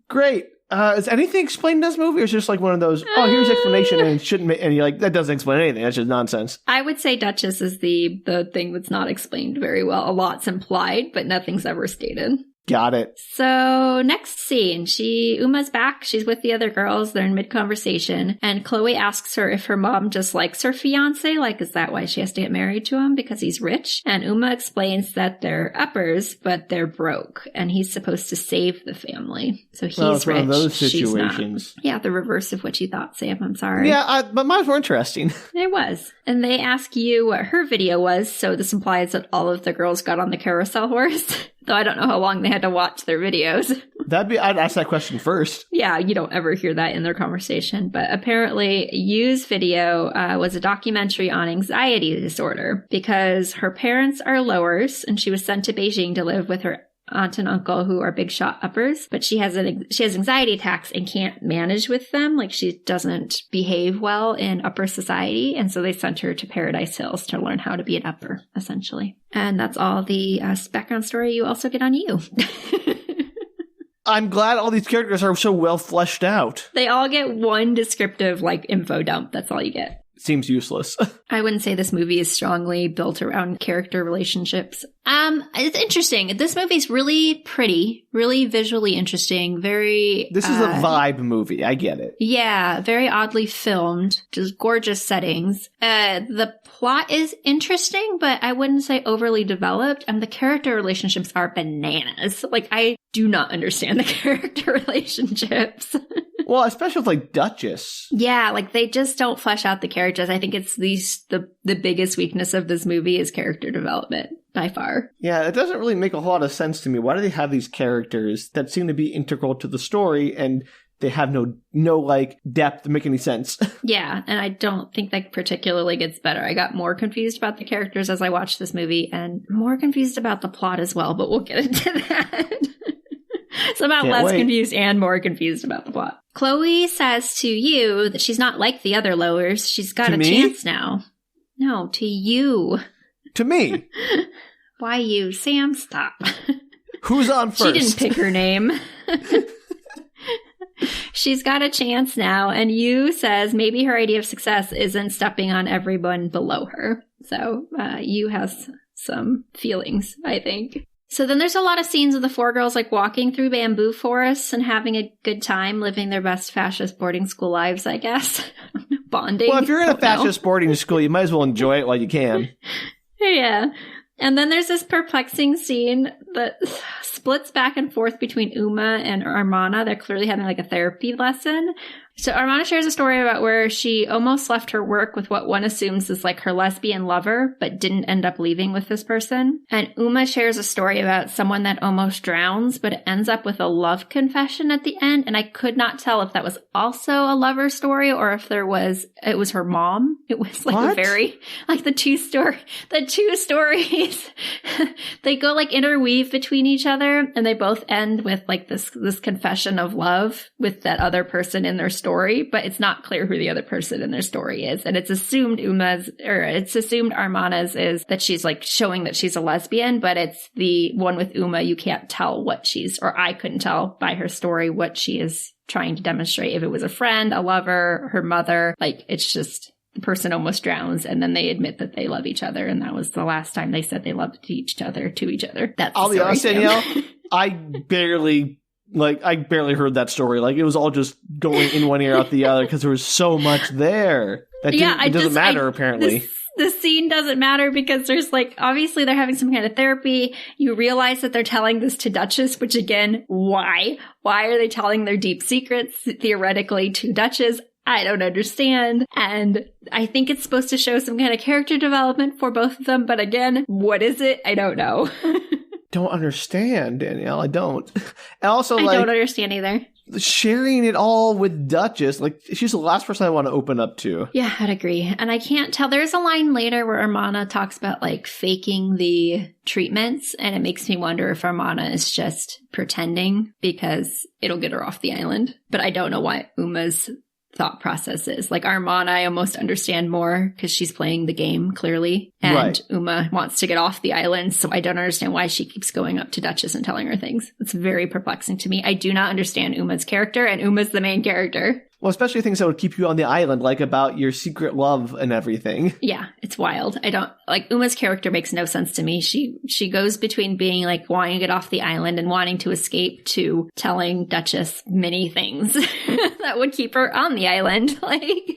Great. Is anything explained in this movie, or is it just one of those, here's explanation, and it shouldn't and you're like, that doesn't explain anything, that's just nonsense? I would say Duchess is the thing that's not explained very well. A lot's implied, but nothing's ever stated. Got it. So next scene, Uma's back. She's with the other girls. They're in mid-conversation. And Chloe asks her if her mom just likes her fiancé. Is that why she has to get married to him? Because he's rich? And Uma explains that they're uppers, but they're broke. And he's supposed to save the family. So he's rich. One of those situations. Yeah, the reverse of what you thought, Sam. I'm sorry. Yeah, but mine were interesting. It was. And they ask you what her video was. So this implies that all of the girls got on the carousel horse. Though I don't know how long they had to watch their videos. I'd ask that question first. Yeah, you don't ever hear that in their conversation. But apparently, Yu's video was a documentary on anxiety disorder because her parents are lowers and she was sent to Beijing to live with her aunt and uncle who are big shot uppers, but she has anxiety attacks and can't manage with them. Like, she doesn't behave well in upper society, and so they sent her to Paradise Hills to learn how to be an upper, essentially. And that's all the background story you also get on You. I'm glad all these characters are so well fleshed out. They all get one descriptive, like, info dump. That's all you get. Seems useless. I wouldn't say this movie is strongly built around character relationships. It's interesting. This movie's really pretty, really visually interesting, very... This is a vibe movie. I get it. Yeah, very oddly filmed, just gorgeous settings. The plot is interesting, but I wouldn't say overly developed, and the character relationships are bananas. Like, I do not understand the character relationships. Well, especially with, like, Duchess. Yeah, like, they just don't flesh out the characters. I think it's the biggest weakness of this movie is character development, by far. Yeah, it doesn't really make a whole lot of sense to me. Why do they have these characters that seem to be integral to the story, and they have no like, depth to make any sense? Yeah, and I don't think that particularly gets better. I got more confused about the characters as I watched this movie, and more confused about the plot as well, but we'll get into that. Somehow less confused and more confused about the plot. Chloe says to you that she's not like the other lowers. She's got a chance now. No, to you. To me. Why you? Sam, stop. Who's on first? She didn't pick her name. She's got a chance now, and you says maybe her idea of success isn't stepping on everyone below her. So you has some feelings, I think. So then there's a lot of scenes of the four girls, like, walking through bamboo forests and having a good time, living their best fascist boarding school lives, I guess. Bonding. Well, if you're in a fascist boarding school, you might as well enjoy it while you can. Yeah. And then there's this perplexing scene that splits back and forth between Uma and Armana. They're clearly having, like, a therapy lesson. So Armana shares a story about where she almost left her work with what one assumes is, like, her lesbian lover, but didn't end up leaving with this person. And Uma shares a story about someone that almost drowns, but it ends up with a love confession at the end. And I could not tell if that was also a lover story or if it was her mom. It was, like, very, like, the two stories, they go, like, interweave between each other, and they both end with, like, this confession of love with that other person in their story, but it's not clear who the other person in their story is. And it's assumed Armana's is that she's, like, showing that she's a lesbian, but it's the one with Uma, you can't tell what or I couldn't tell by her story what she is trying to demonstrate. If it was a friend, a lover, her mother, like, it's just the person almost drowns, and then they admit that they love each other, and that was the last time they said they loved each other to each other. That's I'll be honest, Danielle, I barely heard that story. Like, it was all just going in one ear out the other because there was so much there. It doesn't matter, apparently. The scene doesn't matter because there's, like, obviously they're having some kind of therapy. You realize that they're telling this to Duchess, which, again, why? Why are they telling their deep secrets, theoretically, to Duchess? I don't understand. And I think it's supposed to show some kind of character development for both of them. But again, what is it? I don't know. Don't understand, Danielle. I don't. And also, I don't understand either. Sharing it all with Duchess, like, she's the last person I want to open up to. Yeah, I'd agree. And I can't tell. There's a line later where Armana talks about, like, faking the treatments, and it makes me wonder if Armana is just pretending because it'll get her off the island. But I don't know what Uma's thought process is. Like, Armana, I almost understand more because she's playing the game, clearly. And right. Uma wants to get off the island, so I don't understand why she keeps going up to Duchess and telling her things. It's very perplexing to me. I do not understand Uma's character, and Uma's the main character. Well, especially things that would keep you on the island, like about your secret love and everything. Yeah, it's wild. Uma's character makes no sense to me. She goes between being, like, wanting to get off the island and wanting to escape to telling Duchess many things that would keep her on the island. Like,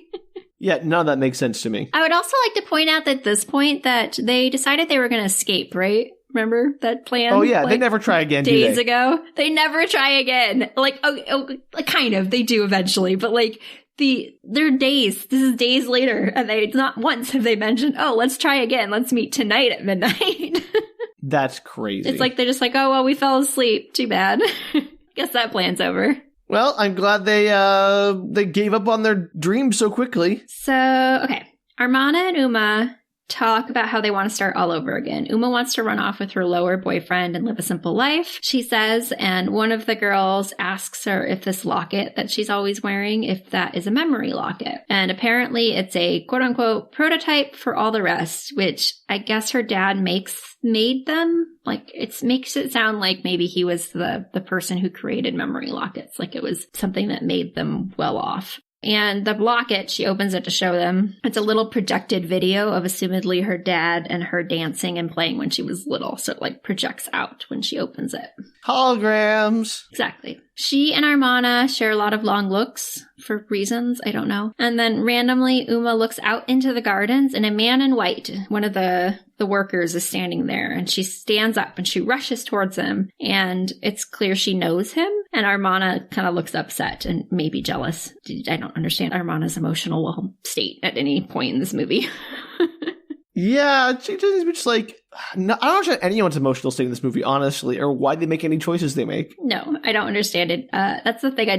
yeah, none of that makes sense to me. I would also like to point out at this point that they decided they were going to escape, right? Remember that plan? Oh, yeah. Like, they never try again, days ago. They never try again. Like, kind of. They do eventually. But, like, they're days. This is days later. And they not once have they mentioned, oh, let's try again. Let's meet tonight at midnight. That's crazy. It's like they're just like, oh, well, we fell asleep. Too bad. Guess that plan's over. Well, I'm glad they gave up on their dreams so quickly. So, okay. Amarna and Uma talk about how they want to start all over again. Uma wants to run off with her lower boyfriend and live a simple life, she says, and one of the girls asks her if this locket that she's always wearing, if that is a memory locket. And apparently it's a quote-unquote prototype for all the rest, which I guess her dad made them. Like, it makes it sound like maybe he was the person who created memory lockets, like it was something that made them well off. And the locket, she opens it to show them. It's a little projected video of assumedly her dad and her dancing and playing when she was little. So it like projects out when she opens it. Holograms. Exactly. She and Amarna share a lot of long looks for reasons, I don't know. And then randomly, Uma looks out into the gardens and a man in white, one of the workers, is standing there. And she stands up and she rushes towards him. And it's clear she knows him. And Amarna kind of looks upset and maybe jealous. I don't understand Armana's emotional state at any point in this movie. Yeah, she doesn't just like... No, I don't understand anyone's emotional state in this movie, honestly, or why they make any choices they make. No, I don't understand it. That's the thing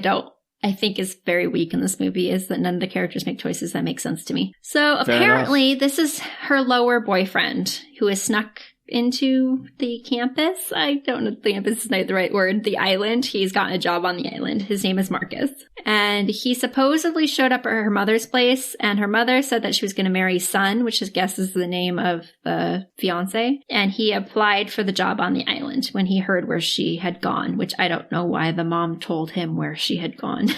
I think is very weak in this movie, is that none of the characters make choices that make sense to me. So apparently this is her lower boyfriend who has snuck into the campus. I don't know if the campus is not the right word. The island. He's gotten a job on the island. His name is Marcus. And he supposedly showed up at her mother's place, and her mother said that she was going to marry Sun, which I guess is the name of the fiancé. And he applied for the job on the island when he heard where she had gone, which I don't know why the mom told him where she had gone.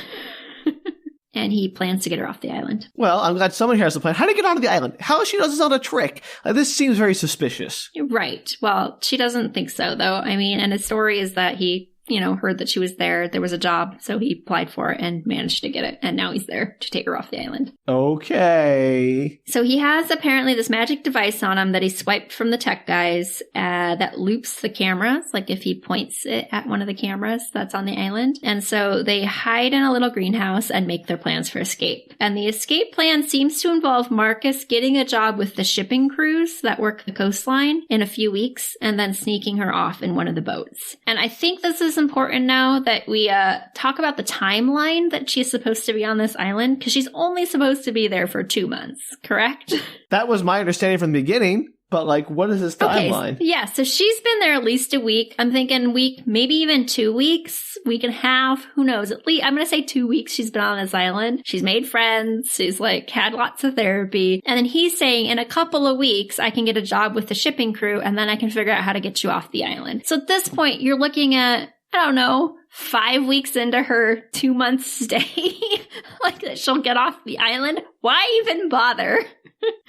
And he plans to get her off the island. Well, I'm glad someone here has a plan. How to get onto the island? How she knows it's not a trick? This seems very suspicious. Right. Well, she doesn't think so, though. I mean, and his story is that he, heard that she was there. There was a job, so he applied for it and managed to get it. And now he's there to take her off the island. Okay. So he has apparently this magic device on him that he swiped from the tech guys that loops the cameras. Like if he points it at one of the cameras that's on the island. And so they hide in a little greenhouse and make their plans for escape. And the escape plan seems to involve Marcus getting a job with the shipping crews that work the coastline in a few weeks and then sneaking her off in one of the boats. And I think this is important now that we talk about the timeline that she's supposed to be on this island, because she's only supposed to be there for 2 months, correct? That was my understanding from the beginning, but like, what is this timeline? Okay, yeah, so she's been there at least a week. I'm thinking week, maybe even 2 weeks, week and a half, who knows? At least I'm going to say 2 weeks she's been on this island. She's made friends. She's like had lots of therapy. And then he's saying in a couple of weeks, I can get a job with the shipping crew and then I can figure out how to get you off the island. So at this point, you're looking at, I don't know, 5 weeks into her 2 month stay, like that she'll get off the island. Why even bother?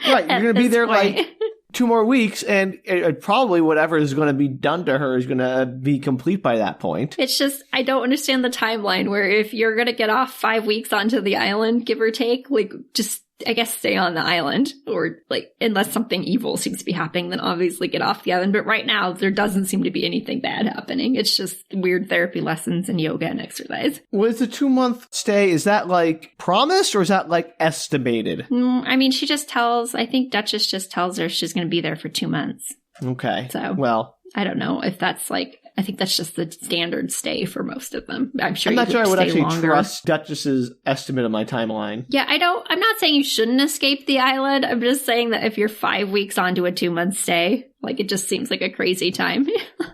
Right, you're going to be there point? like 2 more weeks, and probably whatever is going to be done to her is going to be complete by that point. It's just, I don't understand the timeline where if you're going to get off 5 weeks onto the island, give or take, like just, I guess, stay on the island, or like, unless something evil seems to be happening, then obviously get off the island. But right now, there doesn't seem to be anything bad happening. It's just weird therapy lessons and yoga and exercise. Was the 2 month stay, is that like promised or is that like estimated? I mean, she just tells, I think Duchess just tells her she's going to be there for 2 months. Okay. So, well, I don't know if that's like, I think that's just the standard stay for most of them. I'm sure I'm not sure I would actually longer. trust Duchess's estimate of my timeline. Yeah, I'm not saying you shouldn't escape the island. I'm just saying that if you're 5 weeks onto a 2 month stay, like it just seems like a crazy time.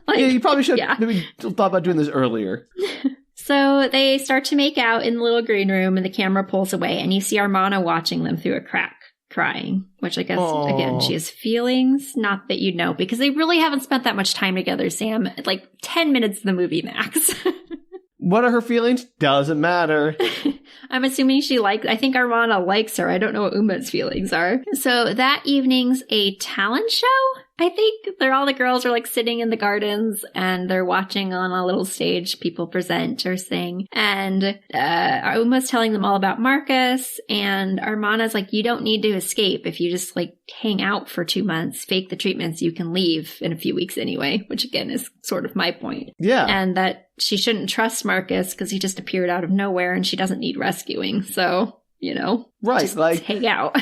Like, yeah, you probably should have maybe thought about doing this earlier. So they start to make out in the little green room and the camera pulls away and you see Amarna watching them through a crack, crying, which I guess, again, she has feelings, not that you know, because they really haven't spent that much time together, Sam. Like 10 minutes of the movie max. What are her feelings? Doesn't matter. I'm assuming I think Amarna likes her. I don't know what Uma's feelings are. So that evening's a talent show. I think all the girls are like sitting in the gardens and they're watching on a little stage people present or sing. And Uma's telling them all about Marcus, and Amarna's like, you don't need to escape. If you just like hang out for 2 months, fake the treatments, you can leave in a few weeks anyway, which again is sort of my point. Yeah. And that she shouldn't trust Marcus because he just appeared out of nowhere and she doesn't need rescuing. So Right, just like hang out.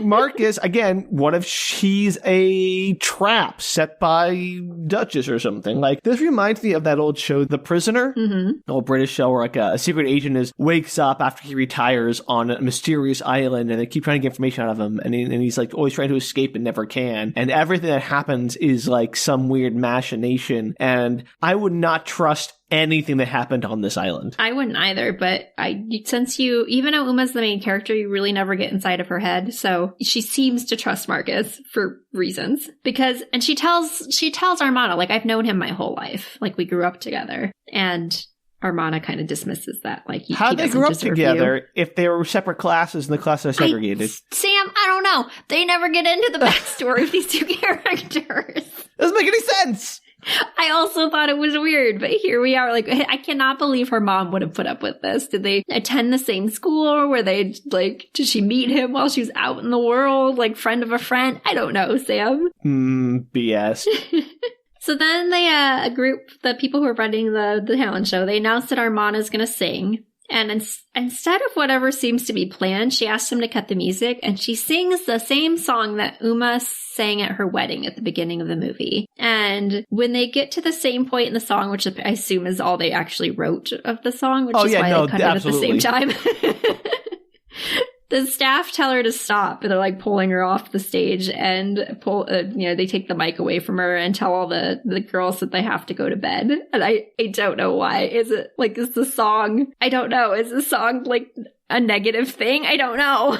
Marcus, again, what if she's a trap set by Duchess or something? Like, this reminds me of that old show, The Prisoner, old British show where like a secret agent wakes up after he retires on a mysterious island, and they keep trying to get information out of him, and he's like always trying to escape and never can, and everything that happens is like some weird machination, and I would not trust anything that happened on this island. I wouldn't either, but since even though Uma's the main character, you really never get inside of her head, so she seems to trust Marcus for reasons. And she tells Armana, like, I've known him my whole life. Like, we grew up together. And Armana kind of dismisses that. Like, how'd they grow up together if they were separate classes and the classes are segregated? Sam, I don't know. They never get into the backstory of these two characters. Doesn't make any sense. I also thought it was weird, but here we are. Like, I cannot believe her mom would have put up with this. Did they attend the same school? Or were they, like, did she meet him while she was out in the world? Like, friend of a friend? I don't know, Sam. BS. So then the people who are running the talent show, they announced that Armana's going to sing. And instead of whatever seems to be planned, she asks him to cut the music, and she sings the same song that Uma sang at her wedding at the beginning of the movie. And when they get to the same point in the song, which I assume is all they actually wrote of the song, which is why they cut it at the same time. The staff tell her to stop, and they're like pulling her off the stage, and they take the mic away from her and tell all the girls that they have to go to bed. And I don't know why. Is the song, I don't know. Is the song like a negative thing? I don't know.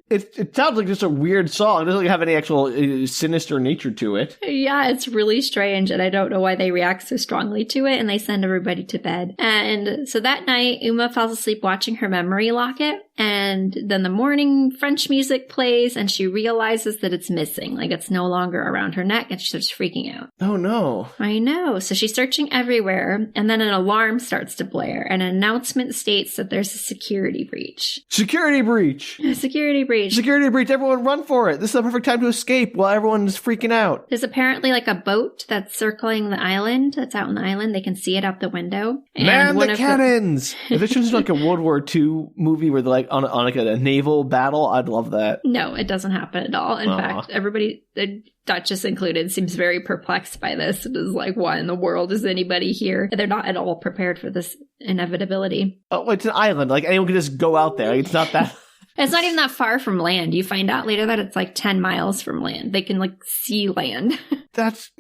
It sounds like just a weird song. It doesn't have any actual sinister nature to it. Yeah, it's really strange, and I don't know why they react so strongly to it, and they send everybody to bed. And so that night, Uma falls asleep watching her memory locket, and then the morning French music plays, and she realizes that it's missing, like it's no longer around her neck, and she starts freaking out. Oh, no. I know. So she's searching everywhere, and then an alarm starts to blare, and an announcement states that there's a security breach. Security breach! Security breach. Security breach, everyone run for it. This is the perfect time to escape while everyone's freaking out. There's apparently like a boat that's circling the island, that's out on the island. They can see it out the window. And man the cannons! If this was like a World War II movie where they're like on like a naval battle, I'd love that. No, it doesn't happen at all. In fact, everybody, the Duchess included, seems very perplexed by this. It is like, why in the world is anybody here? They're not at all prepared for this inevitability. Oh, it's an island. Like, anyone can just go out there. Like, it's not that... It's not even that far from land. You find out later that it's like 10 miles from land. They can like see land.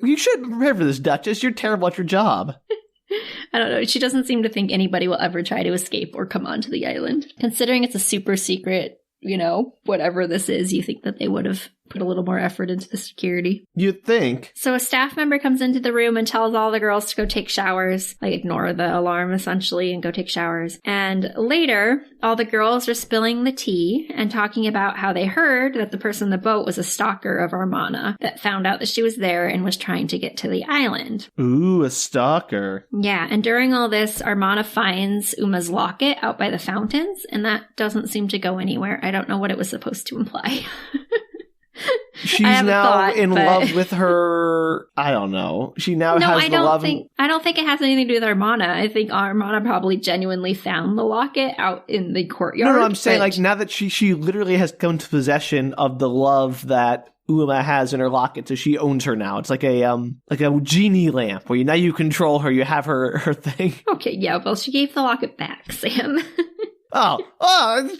You should prepare for this, Duchess. You're terrible at your job. I don't know. She doesn't seem to think anybody will ever try to escape or come onto the island. Considering it's a super secret, whatever this is, you think that they would have put a little more effort into the security. You'd think. So a staff member comes into the room and tells all the girls to go take showers, like ignore the alarm essentially and go take showers. And later, all the girls are spilling the tea and talking about how they heard that the person in the boat was a stalker of Armana that found out that she was there and was trying to get to the island. Ooh, a stalker. Yeah, and during all this, Armana finds Uma's locket out by the fountains, and that doesn't seem to go anywhere. I don't know what it was supposed to imply. She's now in love with her. I don't know. She now has the love. I don't think it has anything to do with Armana. I think Armana probably genuinely found the locket out in the courtyard. No, I'm saying like now that she literally has come to possession of the love that Uma has in her locket, so she owns her now. It's like a genie lamp where now you control her. You have her thing. Okay, yeah. Well, she gave the locket back, Sam.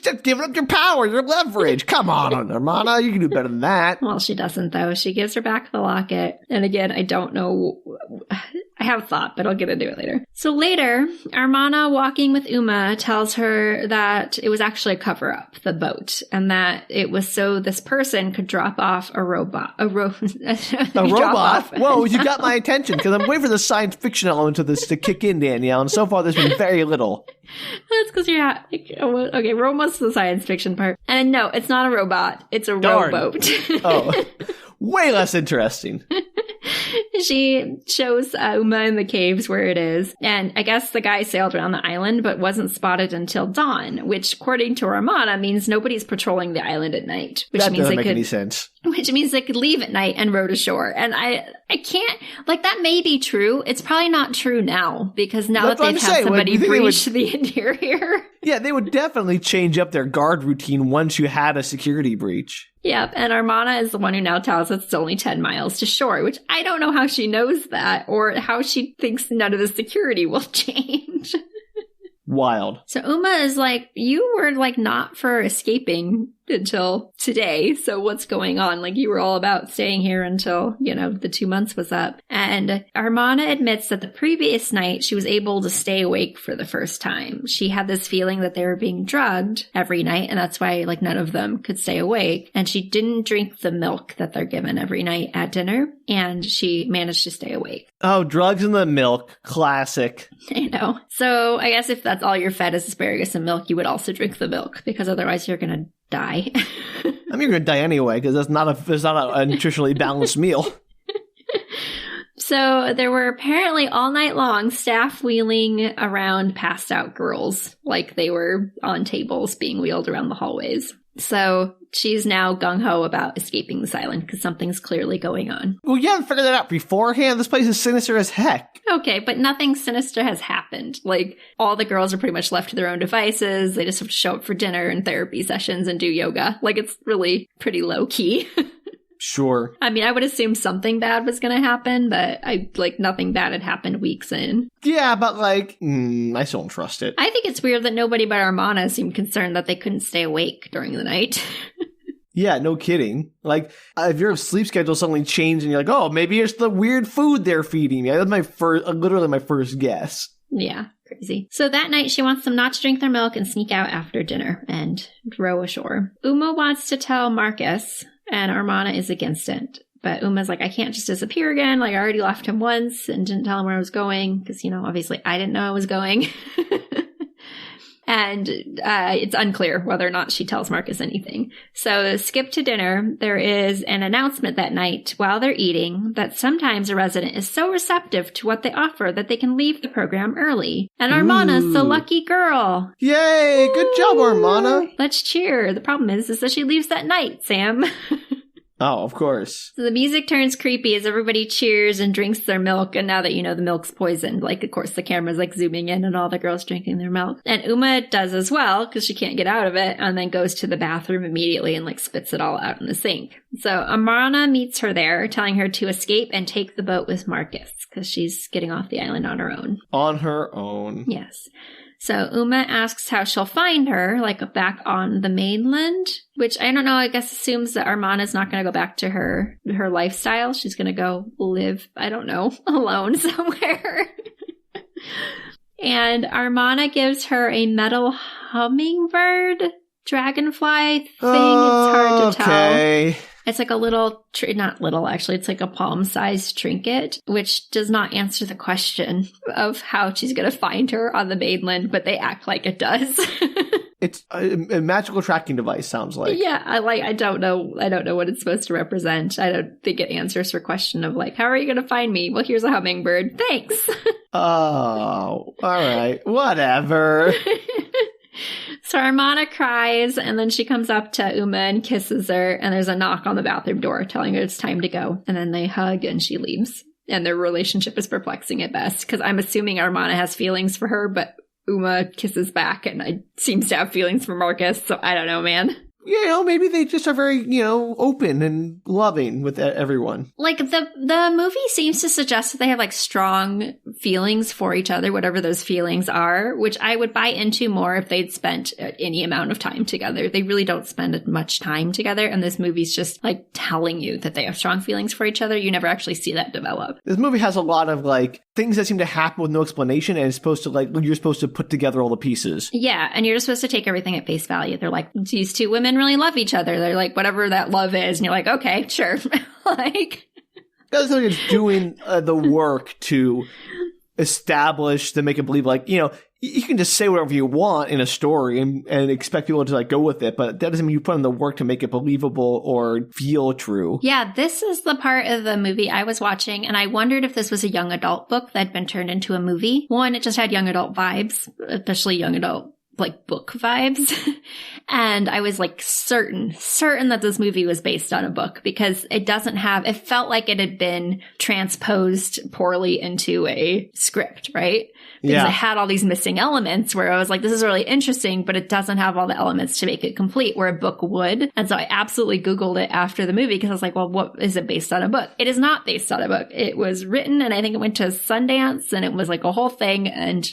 Just giving up your power, your leverage. Come on, Armana, you can do better than that. Well, she doesn't, though. She gives her back the locket. And again, I don't know. I have a thought, but I'll get into it later. So later, Armana, walking with Uma, tells her that it was actually a cover-up, the boat, and that it was so this person could drop off a robot. A robot? Whoa, you got my attention, because I'm waiting for the science fiction element of this to kick in, Danielle, and so far there's been very little. That's because you're not... Okay, robot's the science fiction part. And no, it's not a robot. It's a rowboat. Oh, way less interesting. She shows Uma in the caves where it is. And I guess the guy sailed around the island but wasn't spotted until dawn, which, according to Armana, means nobody's patrolling the island at night. Which that means doesn't make any sense. which means they could leave at night and row to shore. And I can't, like, that may be true. It's probably not true now, because now that they've had somebody breach the interior. Yeah, they would definitely change up their guard routine once you had a security breach. Yep, and Amarna is the one who now tells us it's only 10 miles to shore, which I don't know how she knows that, or how she thinks none of the security will change. Wild. So Uma is like, you were like not for escaping until today. So what's going on? Like, you were all about staying here until, the 2 months was up. And Amarna admits that the previous night she was able to stay awake for the first time. She had this feeling that they were being drugged every night, and that's why like none of them could stay awake. And she didn't drink the milk that they're given every night at dinner, and she managed to stay awake. Oh, drugs in the milk. Classic. I know. So I guess if that's all you're fed is asparagus and milk, you would also drink the milk, because otherwise you're going to die. I mean, you're going to die anyway, because it's not a nutritionally balanced meal. So there were apparently all night long staff wheeling around passed out girls, like they were on tables being wheeled around the hallways. So she's now gung-ho about escaping this island because something's clearly going on. Well, you haven't figured that out beforehand. This place is sinister as heck. Okay, but nothing sinister has happened. Like, all the girls are pretty much left to their own devices. They just have to show up for dinner and therapy sessions and do yoga. Like, it's really pretty low-key. Sure. I mean, I would assume something bad was going to happen, but nothing bad had happened weeks in. Yeah, but I still don't trust it. I think it's weird that nobody but Amarna seemed concerned that they couldn't stay awake during the night. Yeah, no kidding. Like, if your sleep schedule suddenly changed and you're like, oh, maybe it's the weird food they're feeding me. That's literally my first guess. Yeah, crazy. So that night, she wants them not to drink their milk and sneak out after dinner and row ashore. Uma wants to tell Marcus, and Amarna is against it. But Uma's like, I can't just disappear again. Like, I already left him once and didn't tell him where I was going because, obviously I didn't know I was going. And it's unclear whether or not she tells Marcus anything. So skip to dinner. There is an announcement that night while they're eating that sometimes a resident is so receptive to what they offer that they can leave the program early. And Amarna's the lucky girl. Yay! Good job, Amarna. Let's cheer. The problem is that she leaves that night, Sam. Oh, of course. So the music turns creepy as everybody cheers and drinks their milk. And now that the milk's poisoned, of course, the camera's zooming in and all the girls drinking their milk. And Uma does as well because she can't get out of it, and then goes to the bathroom immediately and spits it all out in the sink. So Amarna meets her there, telling her to escape and take the boat with Marcus because she's getting off the island on her own. On her own. Yes. So Uma asks how she'll find her, back on the mainland, which I don't know, I guess assumes that Amarna's not going to go back to her lifestyle. She's going to go live, I don't know, alone somewhere. And Amarna gives her a metal hummingbird dragonfly thing. It's hard to tell. It's a little, not little actually, it's a palm-sized trinket, which does not answer the question of how she's going to find her on the mainland, but they act like it does. It's a magical tracking device, sounds like. Yeah, I don't know what it's supposed to represent. I don't think it answers her question of how are you going to find me? Well, here's a hummingbird. Thanks. Oh, all right. Whatever. So Amarna cries, and then she comes up to Uma and kisses her, and there's a knock on the bathroom door telling her it's time to go. And then they hug, and she leaves. And their relationship is perplexing at best, because I'm assuming Amarna has feelings for her, but Uma kisses back and seems to have feelings for Marcus, so I don't know, man. Maybe they just are very, open and loving with everyone. The movie seems to suggest that they have strong feelings for each other, whatever those feelings are, which I would buy into more if they'd spent any amount of time together. They really don't spend much time together, and this movie's just telling you that they have strong feelings for each other. You never actually see that develop. This movie has a lot of things that seem to happen with no explanation, and it's supposed to you're supposed to put together all the pieces. Yeah, and you're just supposed to take everything at face value. They're these two women really love each other. They're whatever that love is, and you're okay, sure. That's it's doing the work to establish, to make it believe, you can just say whatever you want in a story and expect people to go with it, but that doesn't mean you put in the work to make it believable or feel true. Yeah, this is the part of the movie I was watching, and I wondered if this was a young adult book that had been turned into a movie. One, it just had young adult vibes, especially young adult book vibes. And I was like certain that this movie was based on a book because it felt like it had been transposed poorly into a script, right? Because it had all these missing elements where I was like, this is really interesting, but it doesn't have all the elements to make it complete where a book would. And so I absolutely Googled it after the movie because I was like, well, what is it based on a book? It is not based on a book. It was written and I think it went to Sundance and it was like a whole thing and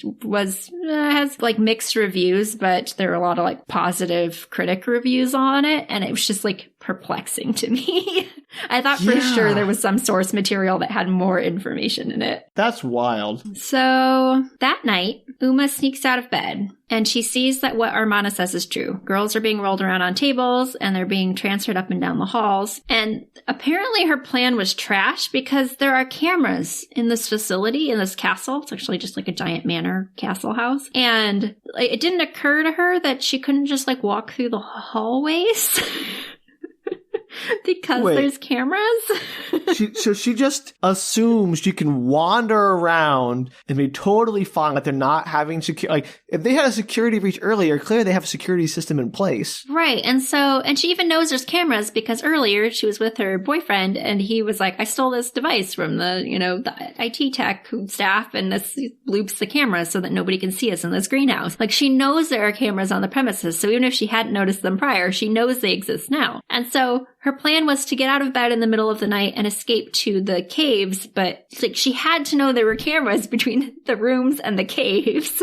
has like mixed reviews, but there were a lot of like positive critic reviews on it. And it was just like perplexing to me. I thought for sure there was some source material that had more information in it. That's wild. So that night, Uma sneaks out of bed and she sees that what Armana says is true. Girls are being rolled around on tables and they're being transferred up and down the halls. And apparently her plan was trash because there are cameras in this facility, in this castle. It's actually just like a giant manor castle house. And it didn't occur to her that she couldn't just like walk through the hallways. Because there's cameras? So she just assumes she can wander around and be totally fine that they're not having security. Like, if they had a security breach earlier, clearly they have a security system in place. Right. And she even knows there's cameras because earlier she was with her boyfriend and he was like, I stole this device from the IT tech staff and this loops the cameras so that nobody can see us in this greenhouse. Like, she knows there are cameras on the premises. So even if she hadn't noticed them prior, she knows they exist now. And so her plan was to get out of bed in the middle of the night and escape to the caves, but like she had to know there were cameras between the rooms and the caves.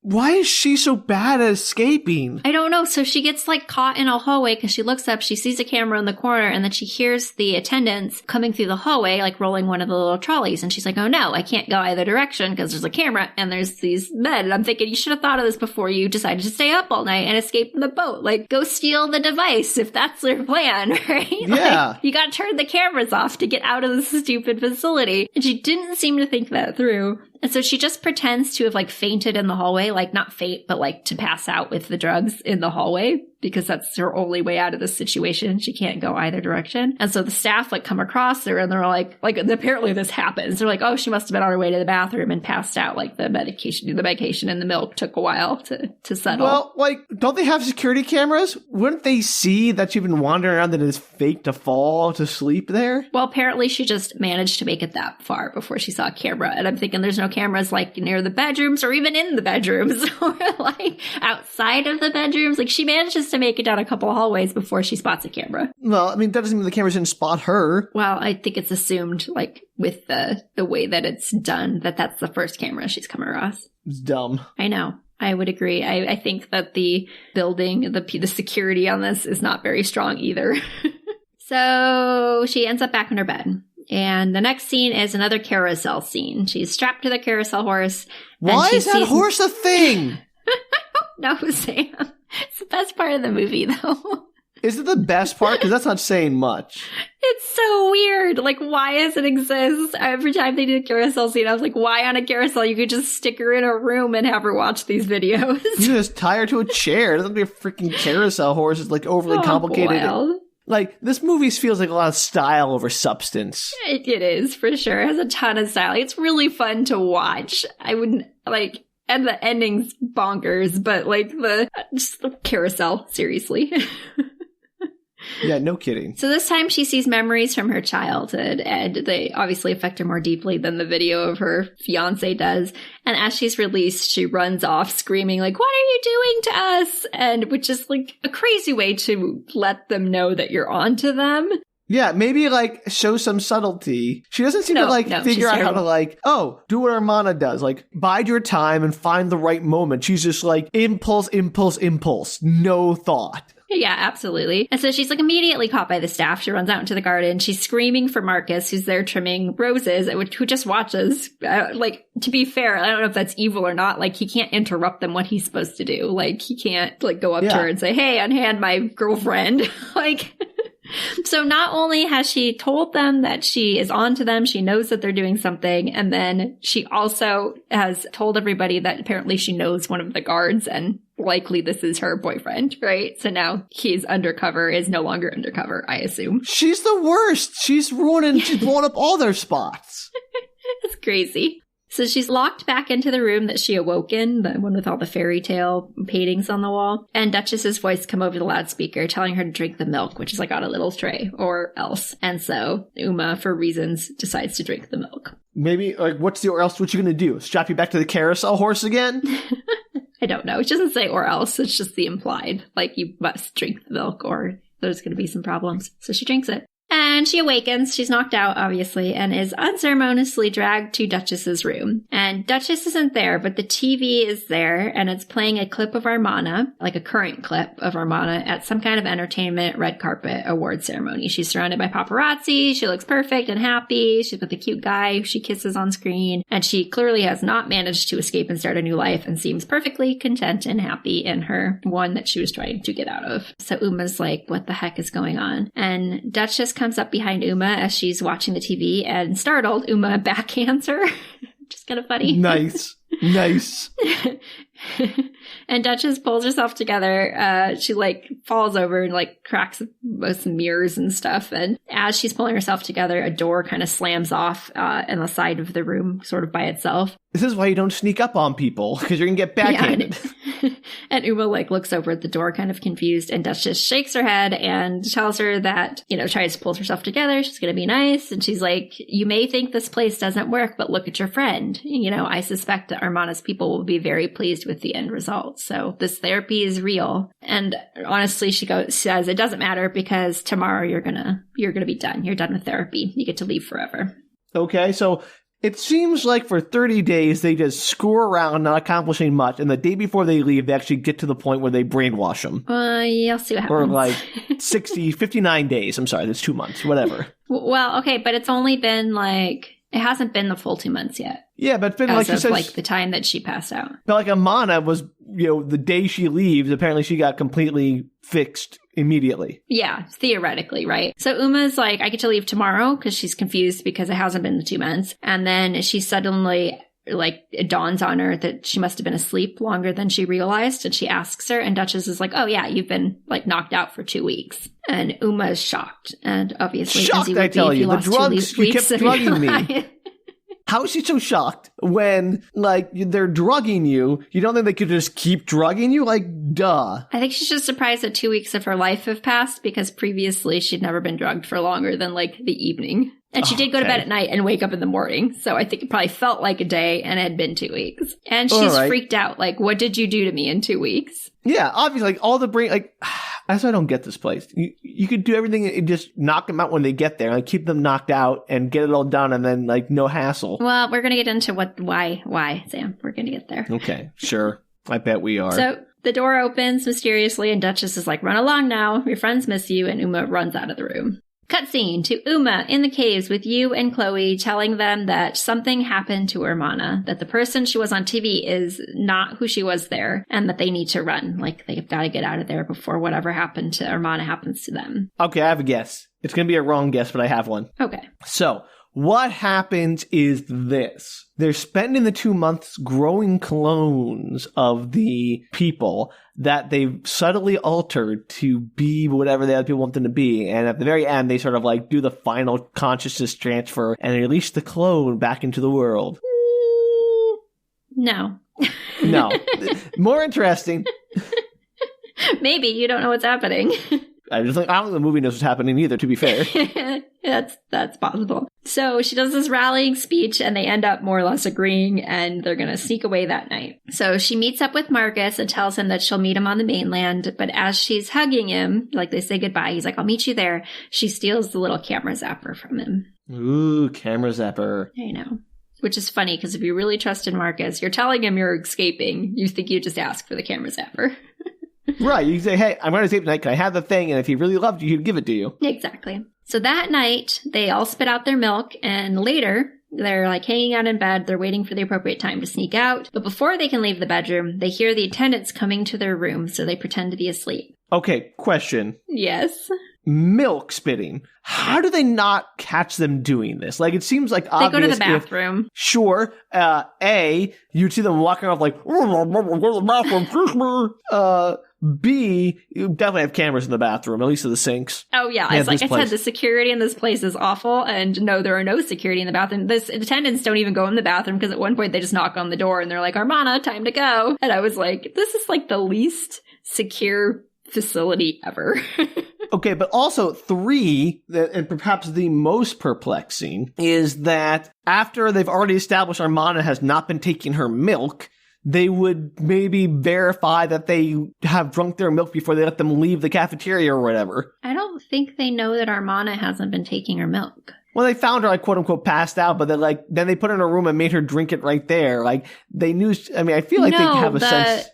Why is she so bad at escaping? I don't know. So she gets like caught in a hallway because she looks up, she sees a camera in the corner, and then she hears the attendants coming through the hallway, like rolling one of the little trolleys. And she's like, oh no, I can't go either direction because there's a camera and there's these men. And I'm thinking you should have thought of this before you decided to stay up all night and escape from the boat. Like, go steal the device if that's their plan, right? Yeah. Like, you got to turn the cameras off to get out of this stupid facility. And she didn't seem to think that through. And so she just pretends to have like fainted in the hallway, like not faint, but like to pass out with the drugs in the hallway because that's her only way out of this situation. She can't go either direction. And so the staff like come across her and they're like apparently this happens. They're like, oh, she must have been on her way to the bathroom and passed out. Like the medication and the milk took a while to settle. Well, like, don't they have security cameras? Wouldn't they see that you've been wandering around that it is fake to fall to sleep there? Well, apparently she just managed to make it that far before she saw a camera. And I'm thinking there's no cameras like near the bedrooms or even in the bedrooms or like outside of the bedrooms. Like, she manages to make it down a couple of hallways before she spots a camera. Well, I mean, that doesn't mean the cameras didn't spot her. Well, I think it's assumed, like, with the way that it's done, that that's the first camera she's come across. It's dumb. I know. I would agree. I think that the building, the security on this is not very strong either. So she ends up back in her bed. And the next scene is another carousel scene. She's strapped to the carousel horse. Why is that horse a thing? No, Sam. It's the best part of the movie, though. Is it the best part? Because that's not saying much. It's so weird. Like, why does it exist? Every time they do a carousel scene, I was like, why on a carousel? You could just stick her in a room and have her watch these videos. You just tie her to a chair. It doesn't be a freaking carousel horse. It's like overly complicated. Wild. Like, this movie feels like a lot of style over substance. It is, for sure. It has a ton of style. It's really fun to watch. I wouldn't, like... And the ending's bonkers, but like just the carousel, seriously. Yeah, no kidding. So this time she sees memories from her childhood, and they obviously affect her more deeply than the video of her fiancé does. And as she's released, she runs off screaming like, what are you doing to us? And which is like a crazy way to let them know that you're onto them. Yeah, maybe, like, show some subtlety. She doesn't seem to, figure out how to, like, do what Armana does. Like, bide your time and find the right moment. She's just like, impulse. No thought. Yeah, absolutely. And so she's, like, immediately caught by the staff. She runs out into the garden. She's screaming for Marcus, who's there trimming roses, who just watches. Like, to be fair, I don't know if that's evil or not. Like, he can't interrupt them what he's supposed to do. Like, he can't, like, go up to her and say, hey, unhand my girlfriend. Like... So not only has she told them that she is onto them, she knows that they're doing something, and then she also has told everybody that apparently she knows one of the guards, and likely this is her boyfriend, right? So now he's undercover, is no longer undercover, I assume. She's the worst. She's blowing up all their spots. It's crazy. So she's locked back into the room that she awoke in, the one with all the fairy tale paintings on the wall. And Duchess's voice come over the loudspeaker telling her to drink the milk, which is like on a little tray, or else. And so Uma, for reasons, decides to drink the milk. Maybe, like, what's the or else? What you going to do? Strap you back to the carousel horse again? I don't know. It doesn't say or else. It's just the implied. Like, you must drink the milk or there's going to be some problems. So she drinks it. And she awakens, she's knocked out, obviously, and is unceremoniously dragged to Duchess's room. And Duchess isn't there, but the TV is there, and it's playing a clip of Armana, like a current clip of Armana, at some kind of entertainment red carpet award ceremony. She's surrounded by paparazzi, she looks perfect and happy, she's with a cute guy who she kisses on screen, and she clearly has not managed to escape and start a new life, and seems perfectly content and happy in her one that she was trying to get out of. So Uma's like, what the heck is going on? And Duchess comes up behind Uma as she's watching the TV, and startled, Uma backhands her. Just kind of funny. Nice. And Duchess pulls herself together. She like falls over and like cracks some mirrors and stuff. And as she's pulling herself together, a door kind of slams off in the side of the room, sort of by itself. This is why you don't sneak up on people, because you're going to get backhanded. Yeah, and Uma like looks over at the door kind of confused, and Duchess shakes her head and tells her that, you know, tries to pull herself together. She's going to be nice. And she's like, you may think this place doesn't work, but look at your friend. You know, I suspect that Armana's people will be very pleased with the end result. So this therapy is real. And honestly, she says it doesn't matter because tomorrow you're going to be done. You're done with therapy. You get to leave forever. Okay. So it seems like for 30 days, they just screw around, not accomplishing much. And the day before they leave, they actually get to the point where they brainwash them. You'll see what happens. Or like 59 days. I'm sorry, that's 2 months, whatever. Well, okay, but it's only been like, it hasn't been the full 2 months yet. Yeah, but it's been like she says, like the time that she passed out. But like Amana was, you know, the day she leaves, apparently she got completely fixed immediately. Yeah, theoretically, right? So Uma's like, I get to leave tomorrow because she's confused because it hasn't been the 2 months. And then she suddenly, like, it dawns on her that she must have been asleep longer than she realized. And she asks her, and Duchess is like, oh yeah, you've been like knocked out for 2 weeks. And Uma is shocked. And obviously, shocked, as you would I tell be if you, the lost drugs, 2 weeks, you kept drugging me. How is she so shocked when, like, they're drugging you? You don't think they could just keep drugging you? Like, duh. I think she's just surprised that 2 weeks of her life have passed because previously she'd never been drugged for longer than, like, the evening. And she did go to bed at night and wake up in the morning. So I think it probably felt like a day and it had been 2 weeks. And she's freaked out. Like, what did you do to me in 2 weeks? Yeah, obviously, like, all the brain, like, that's why I don't get this place. You could do everything and just knock them out when they get there. Like, keep them knocked out and get it all done and then, like, no hassle. Well, we're going to get into why, Sam. We're going to get there. Okay, sure. I bet we are. So the door opens mysteriously and Duchess is like, run along now. Your friends miss you. And Uma runs out of the room. Cutscene to Uma in the caves with you and Chloe telling them that something happened to Armana, that the person she was on TV is not who she was there, and that they need to run. Like, they've got to get out of there before whatever happened to Armana happens to them. Okay, I have a guess. It's going to be a wrong guess, but I have one. Okay. So, what happens is this. They're spending the 2 months growing clones of the people that they've subtly altered to be whatever the other people want them to be. And at the very end, they sort of like do the final consciousness transfer and release the clone back into the world. No. No. More interesting. Maybe. You don't know what's happening. I don't think the movie knows what's happening either, to be fair. That's possible. So she does this rallying speech and they end up more or less agreeing and they're going to sneak away that night. So she meets up with Marcus and tells him that she'll meet him on the mainland. But as she's hugging him, like they say goodbye, he's like, I'll meet you there. She steals the little camera zapper from him. Ooh, camera zapper. I know. Which is funny because if you really trusted Marcus, you're telling him you're escaping. You think you just ask for the camera zapper. Right. You say, hey, I'm going to escape tonight. Can I have the thing? And if he really loved you, he'd give it to you. Exactly. So that night, they all spit out their milk, and later, they're like hanging out in bed. They're waiting for the appropriate time to sneak out. But before they can leave the bedroom, they hear the attendants coming to their room, so they pretend to be asleep. Okay, question. Yes? Milk spitting. How do they not catch them doing this? Like, it seems like obvious. They go to the bathroom. Sure. You'd see them walking off like, go to the bathroom, B, you definitely have cameras in the bathroom, at least in the sinks. Oh, yeah. It's like I said, the security in this place is awful. And no, there are no security in the bathroom. The attendants don't even go in the bathroom because at one point they just knock on the door and they're like, Armana, time to go. And I was like, this is like the least secure facility ever. Okay, but also 3, and perhaps the most perplexing, is that after they've already established Armana has not been taking her milk, they would maybe verify that they have drunk their milk before they let them leave the cafeteria or whatever. I don't think they know that Armana hasn't been taking her milk. Well, they found her, like, quote unquote, passed out, but then they put her in a room and made her drink it right there. Like, they knew, I mean, I feel like they have a sense.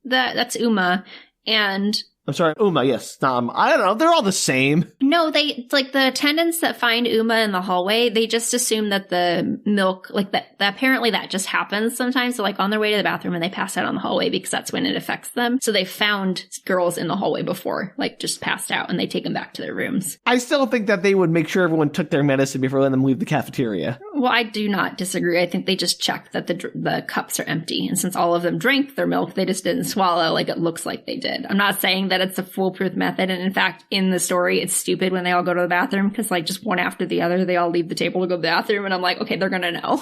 That's Uma. And I'm sorry, Uma, yes. I don't know. They're all the same. No, it's like the attendants that find Uma in the hallway, they just assume that the milk, like that apparently that just happens sometimes. So like on their way to the bathroom and they pass out on the hallway because that's when it affects them. So they found girls in the hallway before, like just passed out, and they take them back to their rooms. I still think that they would make sure everyone took their medicine before letting them leave the cafeteria. Well, I do not disagree. I think they just checked that the cups are empty. And since all of them drank their milk, they just didn't swallow like it looks like they did. I'm not saying that it's a foolproof method. And in fact, in the story, it's stupid when they all go to the bathroom because like just one after the other, they all leave the table to go to the bathroom. And I'm like, okay, they're going to know.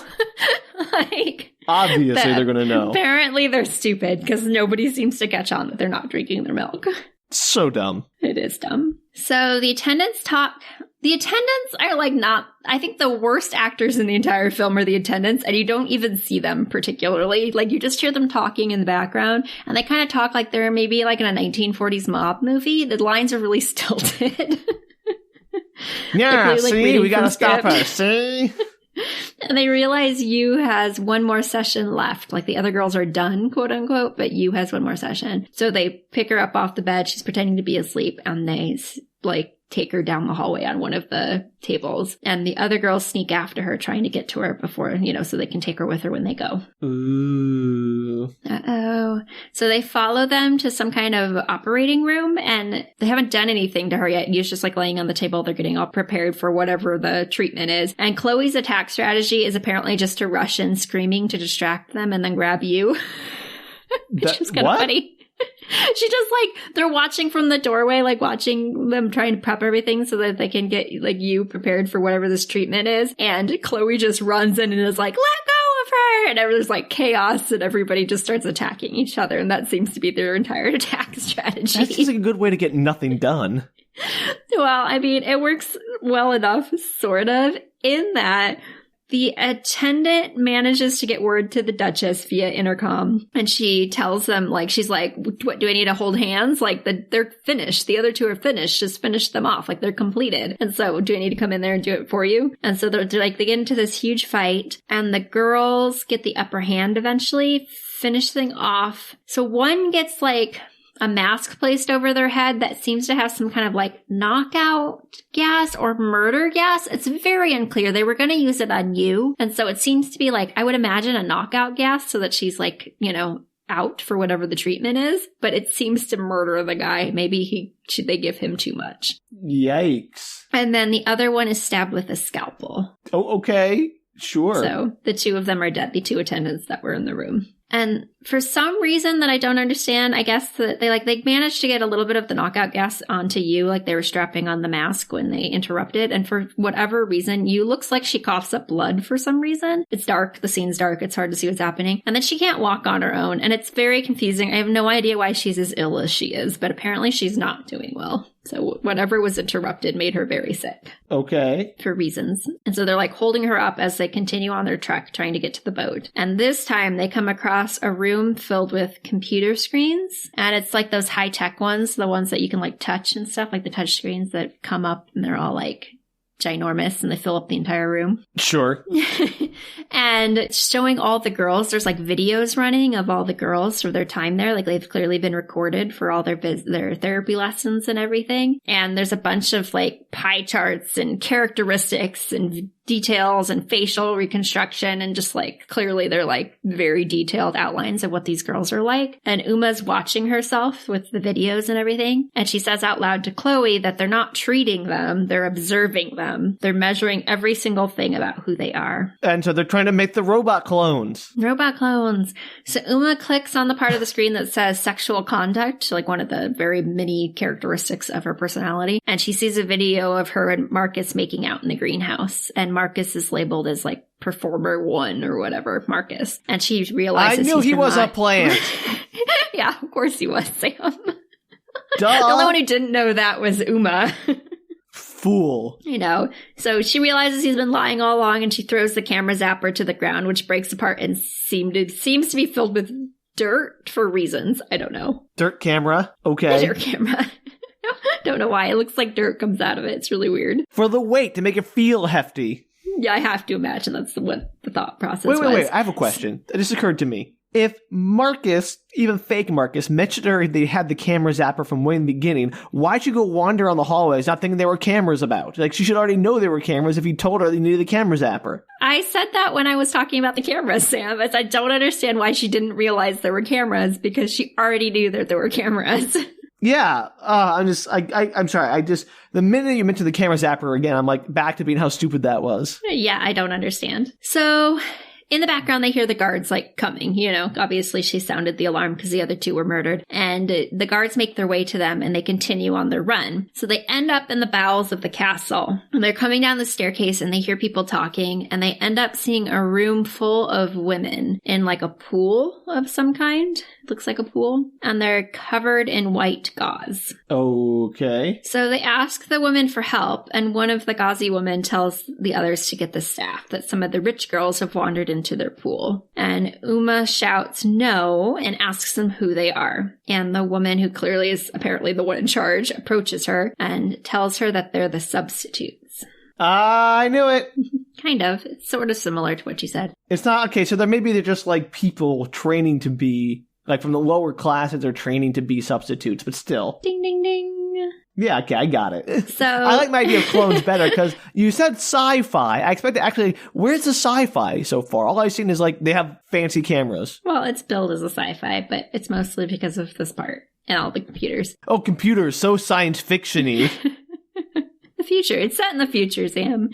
Like, obviously, they're going to know. Apparently, they're stupid because nobody seems to catch on that they're not drinking their milk. So dumb. It is dumb. So the attendants talk. The attendants are like not, I think the worst actors in the entire film are the attendants, and you don't even see them particularly. Like you just hear them talking in the background, and they kind of talk like they're maybe like in a 1940s mob movie. The lines are really stilted. Yeah, like, see, we gotta stop her, see? And they realize Yu has one more session left. Like the other girls are done, quote unquote, but Yu has one more session. So they pick her up off the bed. She's pretending to be asleep, and they like take her down the hallway on one of the tables. And the other girls sneak after her, trying to get to her before, so they can take her with her when they go. Ooh. Uh-oh. So they follow them to some kind of operating room, and they haven't done anything to her yet. Yu's just like laying on the table. They're getting all prepared for whatever the treatment is. And Chloe's attack strategy is apparently just to rush in screaming to distract them and then grab Yu. Which is kind of funny. She just like, they're watching from the doorway, like watching them trying to prep everything so that they can get like Yu prepared for whatever this treatment is. And Chloe just runs in and is like, let go of her. And there's like chaos and everybody just starts attacking each other. And that seems to be their entire attack strategy. That seems like a good way to get nothing done. Well, I mean, it works well enough, sort of, in that the attendant manages to get word to the Duchess via intercom, and she tells them, like, she's like, what, do I need to hold hands? Like, they're finished. The other two are finished. Just finish them off. Like, they're completed. And so, do I need to come in there and do it for you? And so they're like, they get into this huge fight, and the girls get the upper hand eventually, finish things off. So one gets, like, a mask placed over their head that seems to have some kind of like knockout gas or murder gas. It's very unclear. They were going to use it on Yu. And so it seems to be like, I would imagine a knockout gas so that she's like, out for whatever the treatment is. But it seems to murder the guy. Maybe they give him too much. Yikes. And then the other one is stabbed with a scalpel. Oh, okay. Sure. So the two of them are dead, the two attendants that were in the room. And for some reason that I don't understand, I guess that they managed to get a little bit of the knockout gas onto Yu, like they were strapping on the mask when they interrupted. And for whatever reason, Yu looks like she coughs up blood for some reason. It's dark. The scene's dark. It's hard to see what's happening. And then she can't walk on her own. And it's very confusing. I have no idea why she's as ill as she is, but apparently she's not doing well. So whatever was interrupted made her very sick. Okay. For reasons. And so they're like holding her up as they continue on their trek trying to get to the boat. And this time they come across a room filled with computer screens. And it's like those high-tech ones, the ones that you can like touch and stuff, like the touch screens that come up and they're all like ginormous and they fill up the entire room. Sure. And showing all the girls, there's like videos running of all the girls for their time there. Like they've clearly been recorded for all their therapy lessons and everything. And there's a bunch of like pie charts and characteristics and details and facial reconstruction, and just like clearly they're like very detailed outlines of what these girls are like. And Uma's watching herself with the videos and everything, and she says out loud to Chloe that they're not treating them, they're observing them. They're measuring every single thing about who they are. And so they're trying to make the robot clones. Robot clones. So Uma clicks on the part of the screen that says sexual conduct, like one of the very many characteristics of her personality, and she sees a video of her and Marcus making out in the greenhouse, and Marcus is labeled as like performer 1 or whatever, Marcus. And she realizes I knew he was a plant. Yeah, of course he was, Sam. Duh. The only one who didn't know that was Uma. Fool. You know. So she realizes he's been lying all along, and she throws the camera zapper to the ground, which breaks apart and seems to be filled with dirt for reasons. I don't know. Dirt camera. Okay. Dirt camera. Don't know why. It looks like dirt comes out of it. It's really weird. For the weight, to make it feel hefty. Yeah, I have to imagine that's what the thought process was. Wait. I have a question. It just occurred to me. If Marcus, even fake Marcus, mentioned to her they had the camera zapper from way in the beginning, why'd you go wander on the hallways not thinking there were cameras about? Like, she should already know there were cameras if you told her they needed the camera zapper. I said that when I was talking about the cameras, Sam. As I don't understand why she didn't realize there were cameras, because she already knew that there were cameras. Yeah, I'm sorry. The minute you mentioned the camera zapper again, I'm like back to being how stupid that was. Yeah, I don't understand. So in the background, they hear the guards like coming, you know, obviously she sounded the alarm because the other two were murdered, and the guards make their way to them and they continue on their run. So they end up in the bowels of the castle, and they're coming down the staircase and they hear people talking, and they end up seeing a room full of women in like a pool of some kind. It looks like a pool, and they're covered in white gauze. Okay. So they ask the women for help, and one of the gauzy women tells the others to get the staff, that some of the rich girls have wandered into their pool. And Uma shouts no and asks them who they are. And the woman, who clearly is apparently the one in charge, approaches her and tells her that they're the substitutes. I knew it. Kind of. It's sort of similar to what you said. It's not, okay, so they're just like people training to be, like from the lower classes, they're training to be substitutes, but still. Ding, ding, ding. Yeah, okay, I got it. So I like my idea of clones better because you said sci-fi. I expect to actually, where's the sci-fi so far? All I've seen is like they have fancy cameras. Well, it's billed as a sci-fi, but it's mostly because of this part and all the computers. Oh, computers, so science fiction-y. The future. It's set in the future, Sam.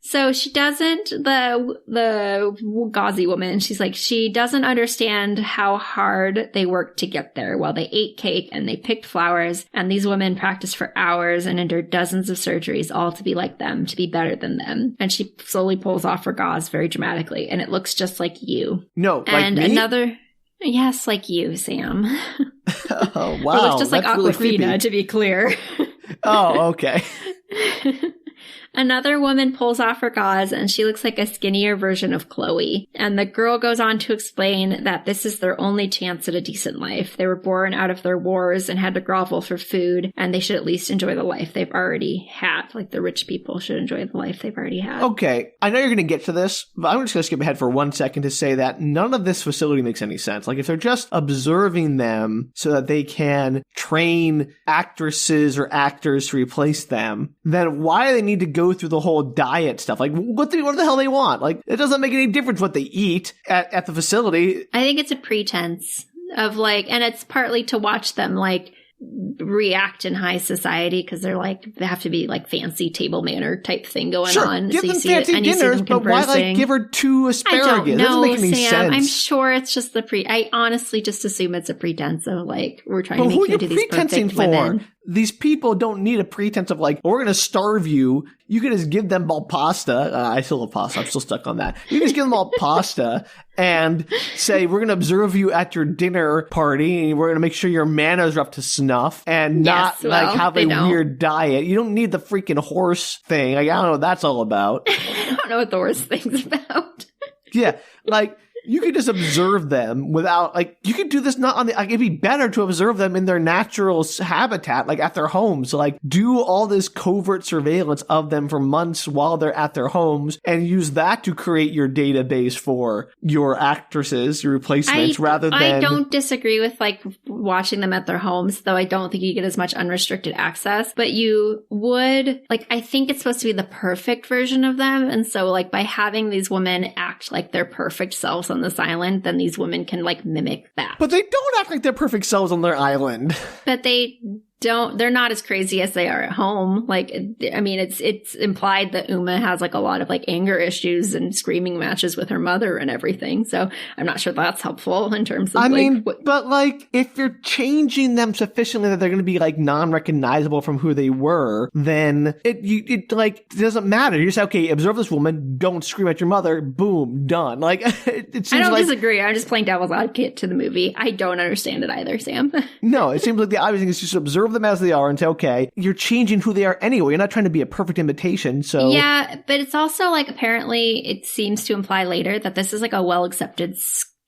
So she doesn't, the gauzy woman, she's like, she doesn't understand how hard they worked to get there. Well, they ate cake and they picked flowers, and these women practiced for hours and endured dozens of surgeries, all to be like them, to be better than them. And she slowly pulls off her gauze very dramatically, and it looks just like you. No, like and me? another, yes, like you, Sam. Oh, wow. It looks just like Awkwafina, really to be clear. Oh, okay. Another woman pulls off her gauze, and she looks like a skinnier version of Chloe. And the girl goes on to explain that this is their only chance at a decent life. They were born out of their wars and had to grovel for food, and they should at least enjoy the life they've already had. Like the rich people should enjoy the life they've already had. Okay, I know you're going to get to this, but I'm just going to skip ahead for 1 second to say that none of this facility makes any sense. Like, if they're just observing them so that they can train actresses or actors to replace them, then why do they need to go through the whole diet stuff? Like, what the hell they want? Like, it doesn't make any difference what they eat at the facility. I think it's a pretense of like, and it's partly to watch them like react in high society, because they're like, they have to be like fancy table manner type thing going on. Give so them you see fancy it, and dinners, you see them but why like give her 2 asparagus? I don't know, That doesn't make any Sam. sense. I'm sure it's just I honestly just assume it's a pretense of like, we're trying but to make you who into these pretensing perfect for? women. These people don't need a pretense of like, we're going to starve you. You can just give them all pasta. I still love pasta. I'm still stuck on that. You can just give them all pasta and say, we're going to observe you at your dinner party, and we're going to make sure your manners are up to snuff and not like have a weird diet. You don't need the freaking horse thing. Like, I don't know what that's all about. I don't know what the horse thing's about. Yeah. Like, You could just observe them without, like, you could do this not on the, like, it'd be better to observe them in their natural habitat, like at their homes. So, like, do all this covert surveillance of them for months while they're at their homes and use that to create your database for your actresses, your replacements, rather than... I don't disagree with, like, watching them at their homes, though I don't think you get as much unrestricted access. But you would, like, I think it's supposed to be the perfect version of them. And so, like, by having these women act like their perfect selves on this island, then these women can, like, mimic that. But they don't act like their perfect selves on their island. But they're not as crazy as they are at home. Like, I mean, it's implied that Uma has, like, a lot of, like, anger issues and screaming matches with her mother and everything. So I'm not sure that's helpful in terms of, but, like, if you're changing them sufficiently that they're going to be, like, non-recognizable from who they were, then it doesn't matter. You say, okay, observe this woman, don't scream at your mother, boom, done. Like, it seems I don't disagree. I'm just playing devil's advocate to the movie. I don't understand it either, Sam. No, it seems like the obvious thing is just observe them as they are and say, okay, you're changing who they are anyway. You're not trying to be a perfect imitation. So yeah, but it's also, like, apparently it seems to imply later that this is, like, a well-accepted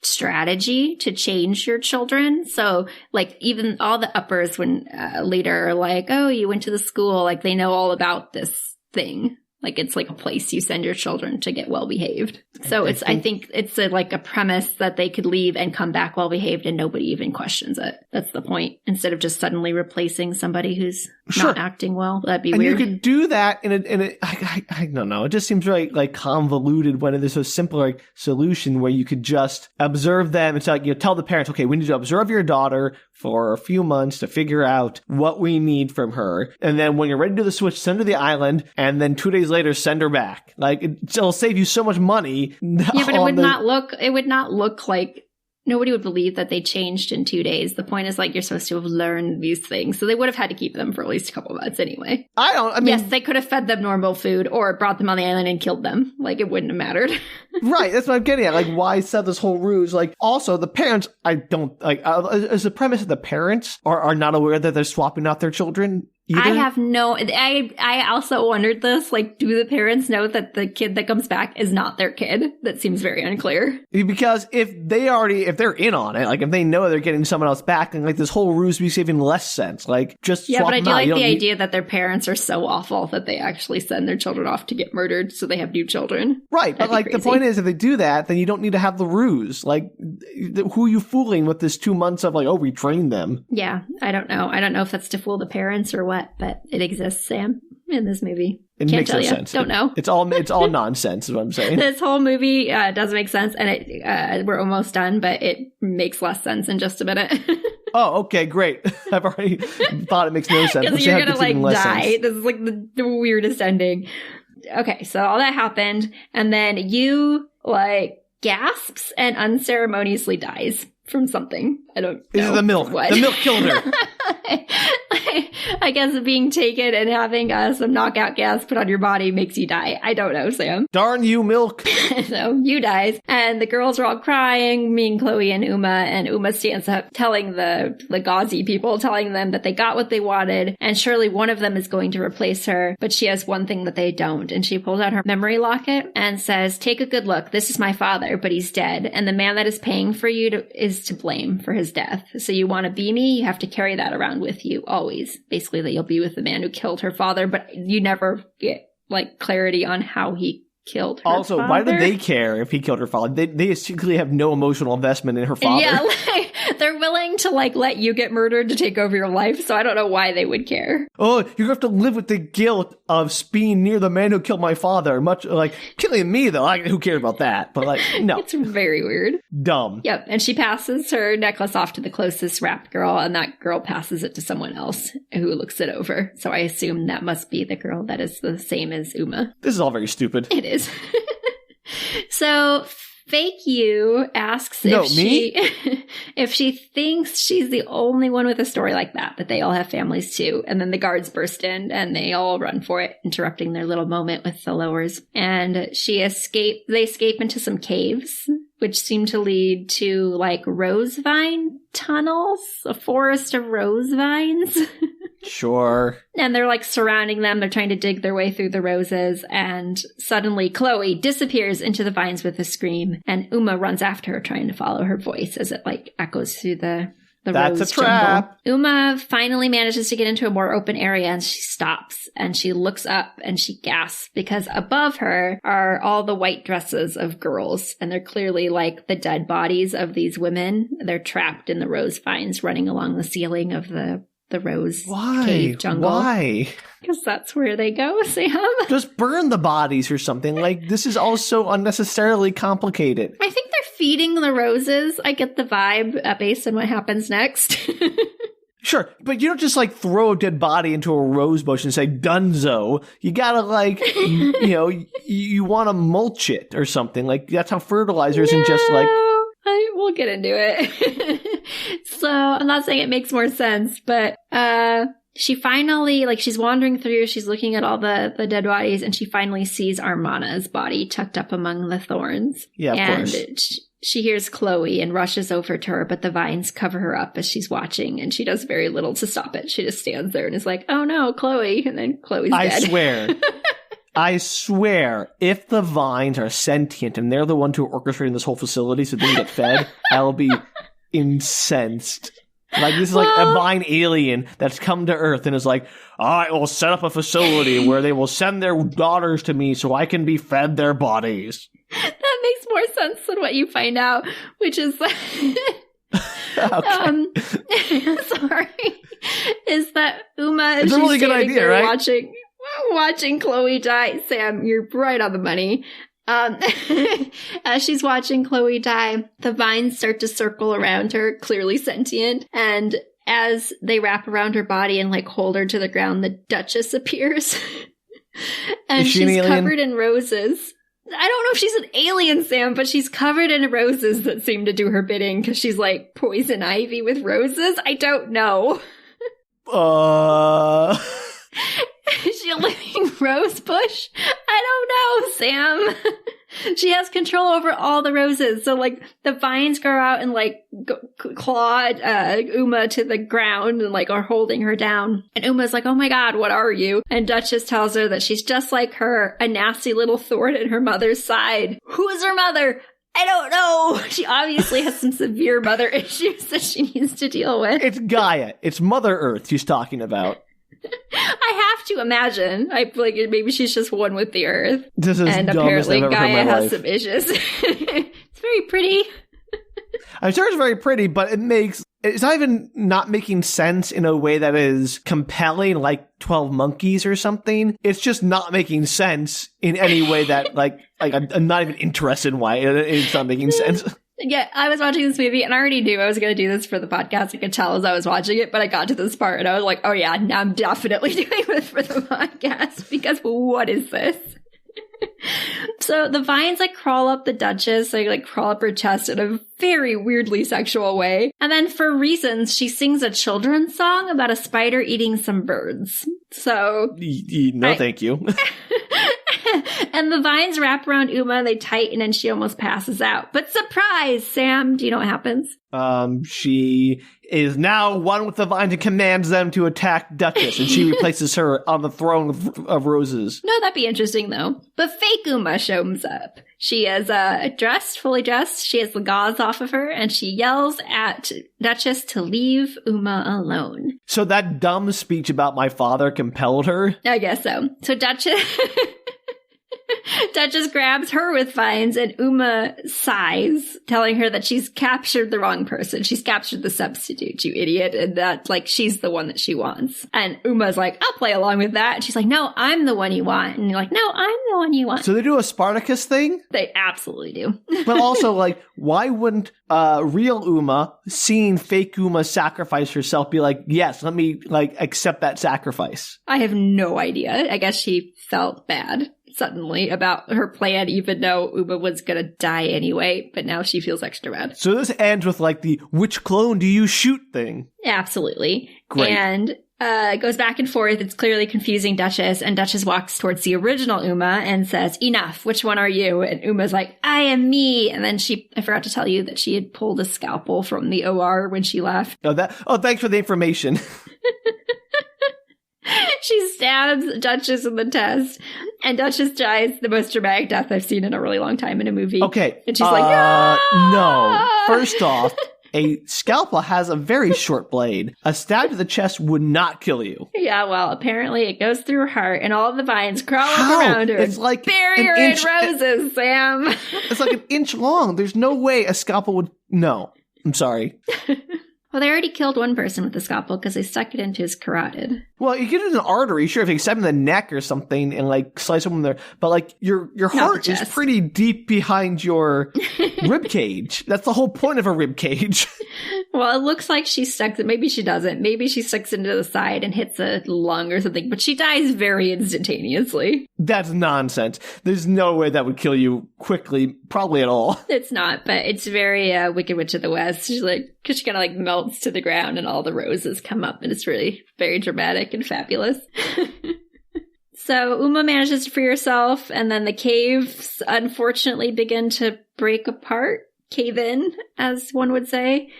strategy to change your children. So, like, even all the uppers when later are like, oh, you went to the school, like, they know all about this thing. Like, it's like a place you send your children to get well behaved. So I think it's a premise that they could leave and come back well behaved and nobody even questions it. That's the point. Instead of just suddenly replacing somebody who's not acting well. That'd be weird. And you could do that I don't know. It just seems very, like, convoluted when there's a simple, like, solution where you could just observe them. It's like, you tell the parents, okay, we need to observe your daughter for a few months to figure out what we need from her. And then when you're ready to do the switch, send her to the island. And then 2 days later, send her back. Like, it'll save you so much money. Yeah, but it would not look like nobody would believe that they changed in 2 days. The point is, like, you're supposed to have learned these things. So they would have had to keep them for at least a couple of months anyway. Yes, they could have fed them normal food or brought them on the island and killed them. Like, it wouldn't have mattered. Right, that's what I'm getting at. Like, why set this whole ruse? Like, also, the parents, I don't, like, is the premise that the parents are not aware that they're swapping out their children? Either? I have no... I also wondered this. Like, do the parents know that the kid that comes back is not their kid? That seems very unclear. Because if they're in on it, like, if they know they're getting someone else back, then, like, this whole ruse would be saving less sense. Like, just swap them out. Yeah, but I do like the idea that their parents are so awful that they actually send their children off to get murdered so they have new children. Right, but, like, the point is, if they do that, then you don't need to have the ruse. Like, who are you fooling with this 2 months of, like, oh, we trained them? Yeah, I don't know. I don't know if that's to fool the parents or what, but it exists, Sam, in this movie. It makes no sense. Don't know. It's all nonsense, is what I'm saying. This whole movie does make sense, and we're almost done, but it makes less sense in just a minute. Oh, okay, great. I've already thought it makes no sense. Because you're gonna, like, die. Sense. This is, like, the weirdest ending. Okay, so all that happened, and then you, like, gasps and unceremoniously dies from something. I don't know. This is the milk. What? The milk killed her. I guess being taken and having some knockout gas put on your body makes you die. I don't know, Sam. Darn you, milk. So you dies. And the girls are all crying, me and Chloe and Uma stands up telling the Gauzy people, telling them that they got what they wanted, and surely one of them is going to replace her, but she has one thing that they don't. And she pulls out her memory locket and says, take a good look. This is my father, but he's dead. And the man that is paying for you is to blame for his death. So you want to be me? You have to carry that around with you always. Basically, that you'll be with the man who killed her father, but you never get, like, clarity on how he killed her also, father. Why do they care if he killed her father? They basically have no emotional investment in her father. Yeah, like, they're willing to, like, let you get murdered to take over your life, so I don't know why they would care. Oh, you have to live with the guilt of being near the man who killed my father. Much like killing me, though. Who cares about that? But, like, no. It's very weird. Dumb. Yep, and she passes her necklace off to the closest rap girl, and that girl passes it to someone else who looks it over. So I assume that must be the girl that is the same as Uma. This is all very stupid. It is. So Fake You asks if she thinks she's the only one with a story like that they all have families too. And then the guards burst in and they all run for it, interrupting their little moment with the lowers. And they escape into some caves, which seem to lead to, like, rose vine tunnels, a forest of rose vines. Sure. And they're like surrounding them. They're trying to dig their way through the roses. And suddenly Chloe disappears into the vines with a scream. And Uma runs after her, trying to follow her voice as it like echoes through the That's rose a trap. jungle. Uma finally manages to get into a more open area, and she stops and she looks up and she gasps because above her are all the white dresses of girls, and they're clearly like the dead bodies of these women. They're trapped in the rose vines running along the ceiling of the rose cave jungle. Why? Because that's where they go, Sam. Just burn the bodies or something. Like, this is all so unnecessarily complicated. I think they're feeding the roses. I get the vibe based on what happens next. Sure, but you don't just, like, throw a dead body into a rose bush and say, dunzo. You gotta, like, you want to mulch it or something. Like, that's how fertilizer isn't just, like... We'll get into it. So, I'm not saying it makes more sense, but she finally, like, she's wandering through, she's looking at all the dead bodies, and she finally sees Armana's body tucked up among the thorns. Yeah, of course. And she hears Chloe and rushes over to her, but the vines cover her up as she's watching, and she does very little to stop it. She just stands there and is like, oh no, Chloe, and then Chloe's dead. I swear, if the vines are sentient and they're the ones who are orchestrating this whole facility so they can get fed, I'll be incensed. Like, this is like a vine alien that's come to Earth and is like, I will set up a facility where they will send their daughters to me so I can be fed their bodies. That makes more sense than what you find out, which is... Okay. Sorry. Is that Uma... It's a really good idea, right? Watching Chloe die. Sam, you're right on the money. As she's watching Chloe die, the vines start to circle around her, clearly sentient. And as they wrap around her body and like hold her to the ground, the Duchess appears. And she's covered in roses. I don't know if she's an alien, Sam, but she's covered in roses that seem to do her bidding because she's like poison ivy with roses. I don't know. Is she a living rose bush? I don't know, Sam. She has control over all the roses. So, like, the vines grow out and, like, claw Uma to the ground and, like, are holding her down. And Uma's like, oh my god, what are you? And Duchess tells her that she's just like her, a nasty little thorn in her mother's side. Who is her mother? I don't know. She obviously has some severe mother issues that she needs to deal with. It's Gaia. It's Mother Earth she's talking about. I have to imagine. I feel like maybe she's just one with the earth. This is and apparently Gaia has some issues. It's very pretty. I'm sure it's very pretty, but it's not even not making sense in a way that is compelling, like 12 Monkeys or something. It's just not making sense in any way that I'm not even interested in why it's not making sense. Yeah, I was watching this movie and I already knew I was going to do this for the podcast. I could tell as I was watching it, but I got to this part and I was like, oh yeah, now I'm definitely doing this for the podcast because what is this? So the vines like crawl up the Duchess, they like crawl up her chest in a very weirdly sexual way. And then for reasons, she sings a children's song about a spider eating some birds. So... Thank you. And the vines wrap around Uma, they tighten, and she almost passes out. But surprise, Sam! Do you know what happens? She is now one with the vines and commands them to attack Duchess, and she replaces her on the throne of roses. No, that'd be interesting, though. But fake Uma shows up. She is fully dressed. She has the gauze off of her, and she yells at Duchess to leave Uma alone. So that dumb speech about my father compelled her? I guess so. So Duchess grabs her with vines, and Uma sighs, telling her that she's captured the wrong person. She's captured the substitute, you idiot, and that, like, she's the one that she wants. And Uma's like, I'll play along with that. And she's like, no, I'm the one you want. And you're like, no, I'm the one you want. So they do a Spartacus thing? They absolutely do. But also, like, why wouldn't real Uma, seeing fake Uma sacrifice herself, be like, yes, let me, like, accept that sacrifice? I have no idea. I guess she felt bad suddenly about her plan, even though Uma was gonna die anyway, but now she feels extra bad. So this ends with like the which clone do you shoot thing. Absolutely. Great. And it goes back and forth. It's clearly confusing Duchess, and Duchess walks towards the original Uma and says, enough, which one are you? And Uma's like, I am me. And then I forgot to tell you that she had pulled a scalpel from the OR when she left. Oh, thanks for the information. She stabs Duchess in the chest, and Duchess dies the most dramatic death I've seen in a really long time in a movie. Okay. And she's like, ah! No. First off, a scalpel has a very short blade. A stab to the chest would not kill you. Yeah, well, apparently it goes through her heart, and all the vines crawl up around her. It's like bury her in roses, Sam. It's like an inch long. There's no way a scalpel would... No. I'm sorry. Well, they already killed one person with the scalpel because they stuck it into his carotid. Well, you get it in an artery, sure, if you stab in the neck or something and like slice them there. But like your heart is pretty deep behind your rib cage. That's the whole point of a rib cage. Well, it looks like she stuck it. Maybe she doesn't. Maybe she sticks into the side and hits a lung or something. But she dies very instantaneously. That's nonsense. There's no way that would kill you quickly, probably at all. It's not, but it's very Wicked Witch of the West. She's like, because she kind of like melts to the ground and all the roses come up, and it's really very dramatic and fabulous. So Uma manages to free herself, and then the caves unfortunately begin to break apart, cave in, as one would say.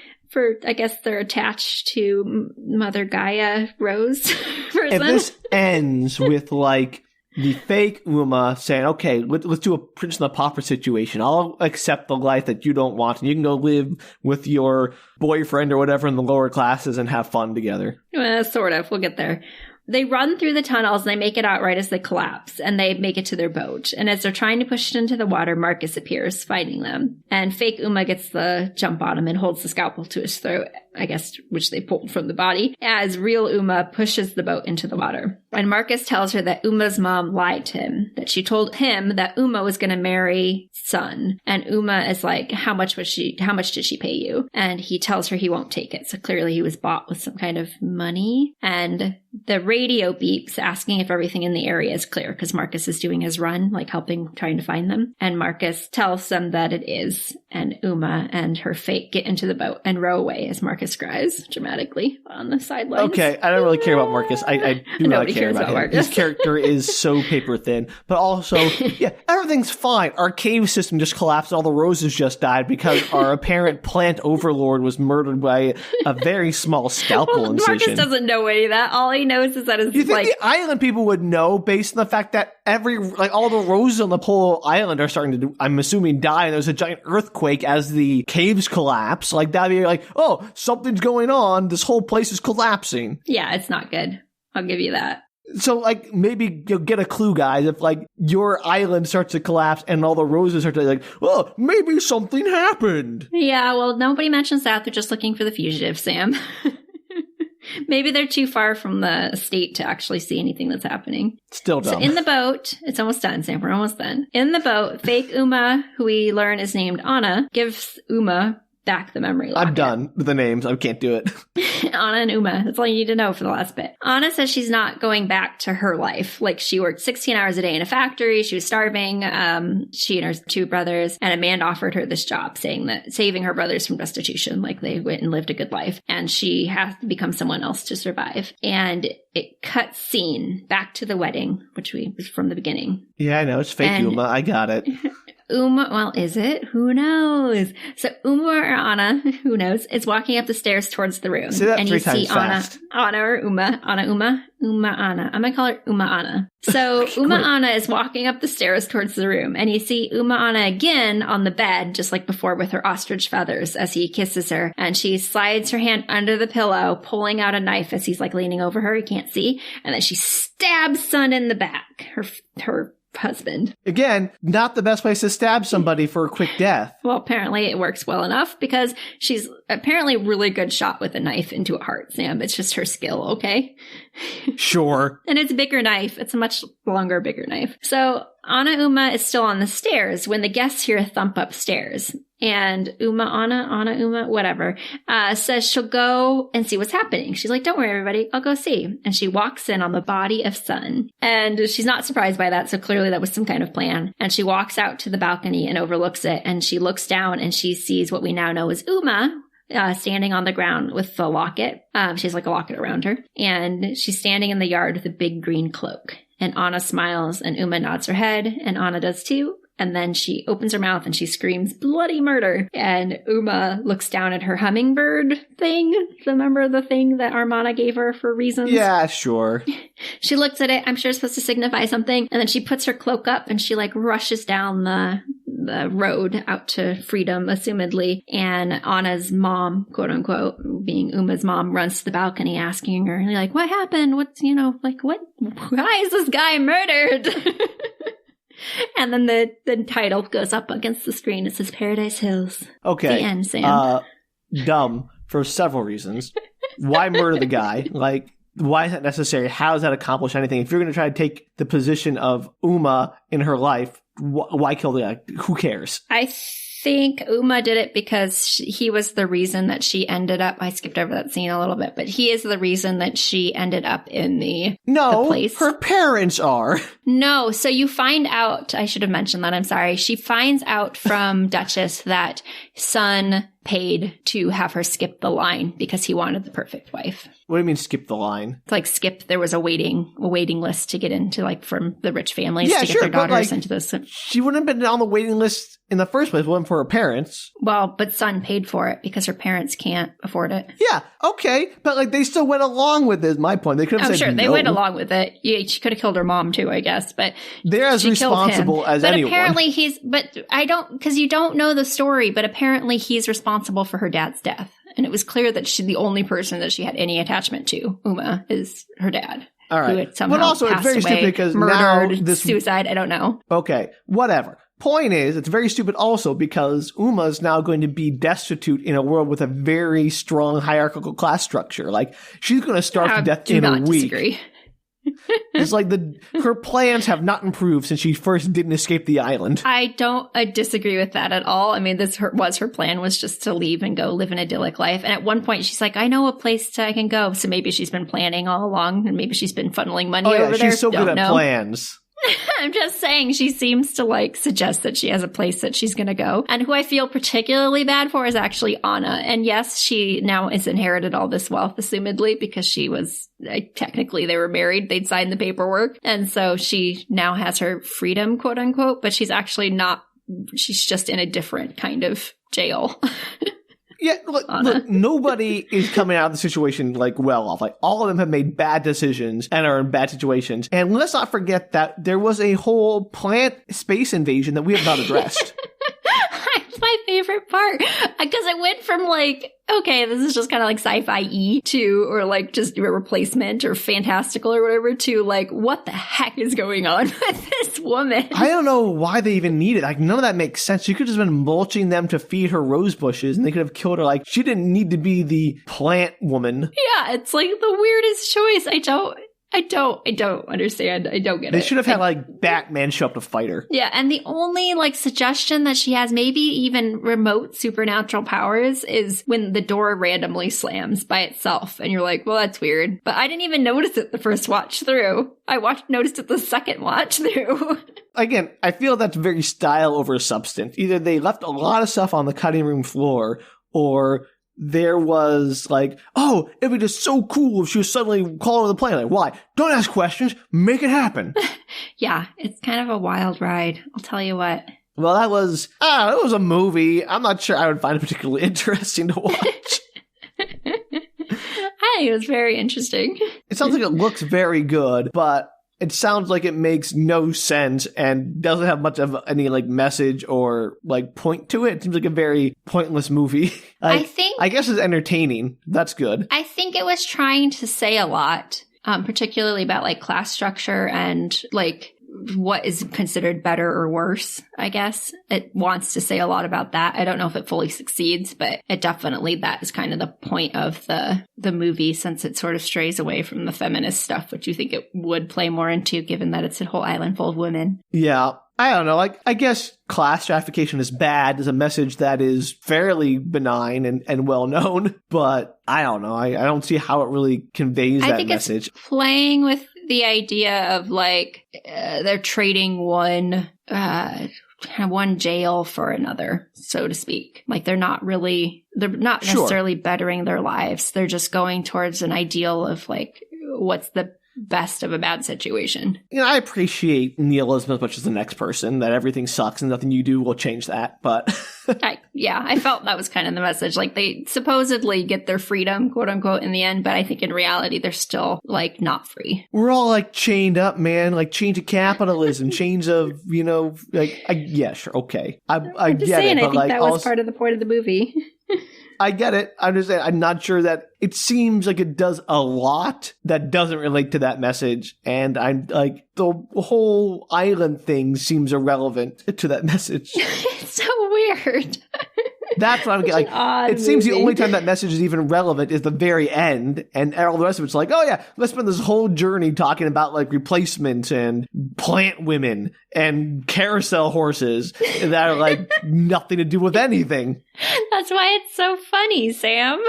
I guess they're attached to Mother Gaia Rose person. If this ends with like the fake Uma saying, okay, let's do a Prince and the Pauper situation. I'll accept the life that you don't want, and you can go live with your boyfriend or whatever in the lower classes and have fun together. Sort of. We'll get there. They run through the tunnels, and they make it out right as they collapse, and they make it to their boat. And as they're trying to push it into the water, Marcus appears, fighting them. And fake Uma gets the jump on him and holds the scalpel to his throat, I guess, which they pulled from the body, as real Uma pushes the boat into the water. And Marcus tells her that Uma's mom lied to him, that she told him that Uma was going to marry Sun. And Uma is like, how much did she pay you? And he tells her he won't take it. So clearly he was bought with some kind of money. And the radio beeps asking if everything in the area is clear, because Marcus is doing his run, like trying to find them. And Marcus tells them that it is. And Uma and her fake get into the boat and row away as Marcus cries dramatically on the sidelines. Okay, I don't really care about Marcus. I do not care about him. Marcus. His character is so paper thin. But also, yeah, everything's fine. Our cave system just collapsed and all the roses just died because our apparent plant overlord was murdered by a very small scalpel incision. Marcus doesn't know any of that. All he knows is that it's you think the island people would know based on the fact that all the roses on the whole island are starting to, I'm assuming, die, and there's a giant earthquake as the caves collapse. Like, that'd be like, oh, something's going on. This whole place is collapsing. Yeah, it's not good. I'll give you that. So, like, maybe you'll get a clue, guys, if, like, your island starts to collapse and all the roses are like, oh, maybe something happened. Yeah, well, nobody mentions that. They're just looking for the fugitive, Sam. Maybe they're too far from the estate to actually see anything that's happening. Still dumb. So in the boat, it's almost done, Sam. We're almost done. In the boat, fake Uma, who we learn is named Anna, gives Uma back the memory locket. I'm done with the names. I can't do it. Anna and Uma. That's all you need to know for the last bit. Anna says she's not going back to her life. Like, she worked 16 hours a day in a factory. She was starving. She and her two brothers, and a man offered her this job, saying that saving her brothers from destitution, like they went and lived a good life, and she has to become someone else to survive. And it cuts scene back to the wedding, which was from the beginning. Yeah, I know. It's fake Uma. I got it. Uma, well, is it? Who knows? So Uma or Anna, who knows, is walking up the stairs towards the room. Say that and 3 times fast. Anna or Uma. Anna, Anna. I'm going to call her Uma Anna. So Uma Anna is walking up the stairs towards the room, and you see Uma Anna again on the bed, just like before, with her ostrich feathers as he kisses her. And she slides her hand under the pillow, pulling out a knife as he's like leaning over her. He can't see. And then she stabs Sun in the back, her husband. Again, not the best place to stab somebody for a quick death. Well, apparently it works well enough because she's apparently a really good shot with a knife into a heart, Sam. It's just her skill, okay? Sure. And it's a bigger knife. It's a much longer, bigger knife. So Anna Uma is still on the stairs when the guests hear a thump upstairs. And Anna, whatever, says she'll go and see what's happening. She's like, don't worry, everybody, I'll go see. And she walks in on the body of Sun. And she's not surprised by that, so clearly that was some kind of plan. And she walks out to the balcony and overlooks it. And she looks down and she sees what we now know as Uma, standing on the ground with the locket. She has like a locket around her. And she's standing in the yard with a big green cloak. And Anna smiles and Uma nods her head, and Anna does too. And then she opens her mouth and she screams, bloody murder. And Uma looks down at her hummingbird thing. Remember the thing that Armana gave her for reasons? Yeah, sure. She looks at it. I'm sure it's supposed to signify something. And then she puts her cloak up and she like rushes down the road out to freedom, assumedly. And Anna's mom, quote unquote, being Uma's mom, runs to the balcony asking her, like, what happened? What's, like, what? Why is this guy murdered? And then the title goes up against the screen. It says Paradise Hills. Okay. The end, Sam. Dumb for several reasons. Why murder the guy? Like, why is that necessary? How does that accomplish anything? If you're going to try to take the position of Uma in her life, why kill the guy? Who cares? I think Uma did it because he was the reason that she ended up. I skipped over that scene a little bit, but he is the reason that she ended up in the place. Her parents are. No, so you find out. I should have mentioned that. I'm sorry. She finds out from Duchess that Son paid to have her skip the line because he wanted the perfect wife. What do you mean skip the line? Like skip, there was a waiting list to get into, like, from the rich families to get their daughters into this. She wouldn't have been on the waiting list in the first place, wasn't for her parents. Well, but Son paid for it because her parents can't afford it. Yeah, okay, but like they still went along with it, is my point. They could have said sure, no. They went along with it. Yeah, she could have killed her mom too, I guess, but they're as responsible as anyone. But apparently because you don't know the story, but apparently he's responsible for her dad's death. And it was clear that the only person that she had any attachment to, Uma, is her dad. All right. Who had somehow but also, passed it's very away, stupid because murdered, now suicide, I don't know. Okay, whatever. Point is, it's very stupid also because Uma's now going to be destitute in a world with a very strong hierarchical class structure. Like, she's going to starve to death in a week. Disagree. It's like her plans have not improved since she first didn't escape the island. I disagree with that at all. I mean, her plan was just to leave and go live an idyllic life. And at one point she's like, I know a place I can go. So maybe she's been planning all along and maybe she's been funneling money over there. She's so good at plans. I'm just saying she seems to like suggest that she has a place that she's going to go. And who I feel particularly bad for is actually Anna. And yes, she now has inherited all this wealth, assumedly, because she was, technically they were married. They'd signed the paperwork. And so she now has her freedom, quote unquote, but she's actually not, she's just in a different kind of jail. Yeah, look, nobody is coming out of the situation, like, well off. Like, all of them have made bad decisions and are in bad situations. And let's not forget that there was a whole plant space invasion that we have not addressed. That's my favorite part. Because it went from, like, okay, this is just kind of like sci-fi-y to, or like just a replacement or fantastical or whatever, to like, what the heck is going on with this woman? I don't know why they even need it. Like, none of that makes sense. She could have just been mulching them to feed her rose bushes and they could have killed her. Like, she didn't need to be the plant woman. Yeah, it's like the weirdest choice. I don't understand. I don't get it. They should have had like Batman show up to fight her. Yeah, and the only like suggestion that she has maybe even remote supernatural powers is when the door randomly slams by itself. And you're like, well, that's weird. But I didn't even notice it the first watch through. I noticed it the second watch through. Again, I feel that's very style over substance. Either they left a lot of stuff on the cutting room floor, or there was like, oh, it'd be just so cool if she was suddenly calling the plane. Like, why? Don't ask questions. Make it happen. Yeah, it's kind of a wild ride. I'll tell you what. Well, it was a movie. I'm not sure I would find it particularly interesting to watch. I think it was very interesting. It sounds like it looks very good, but it sounds like it makes no sense and doesn't have much of any like message or like point to it. It seems like a very pointless movie. I guess it's entertaining. That's good. I think it was trying to say a lot, particularly about like class structure and like what is considered better or worse, I guess. It wants to say a lot about that. I don't know if it fully succeeds, but it definitely, that is kind of the point of the movie, since it sort of strays away from the feminist stuff, which you think it would play more into, given that it's a whole island full of women. Yeah. I don't know. Like, I guess class stratification is bad is a message that is fairly benign and well known, but I don't know. I don't see how it really conveys that message. It's playing with the idea of like they're trading one jail for another, so to speak. Like they're not necessarily bettering their lives. They're just going towards an ideal of like what's the best of a bad situation. I appreciate nihilism as much as the next person, that everything sucks and nothing you do will change that, but... I felt that was kind of the message. Like, they supposedly get their freedom, quote unquote, in the end, but I think in reality, they're still, like, not free. We're all, like, chained up, man. Like, chains of capitalism, chains of, yeah, sure, okay. I just get saying, it, but, I think like, that was part of the point of the movie. I get it. I'm just saying, I'm not sure that it seems like it does a lot that doesn't relate to that message. And I'm like, the whole island thing seems irrelevant to that message. It's so weird. That's what I'm getting. Like, it seems the only time that message is even relevant is the very end, and all the rest of it's like, oh yeah, let's spend this whole journey talking about like replacements and plant women and carousel horses that are like nothing to do with anything. That's why it's so funny, Sam.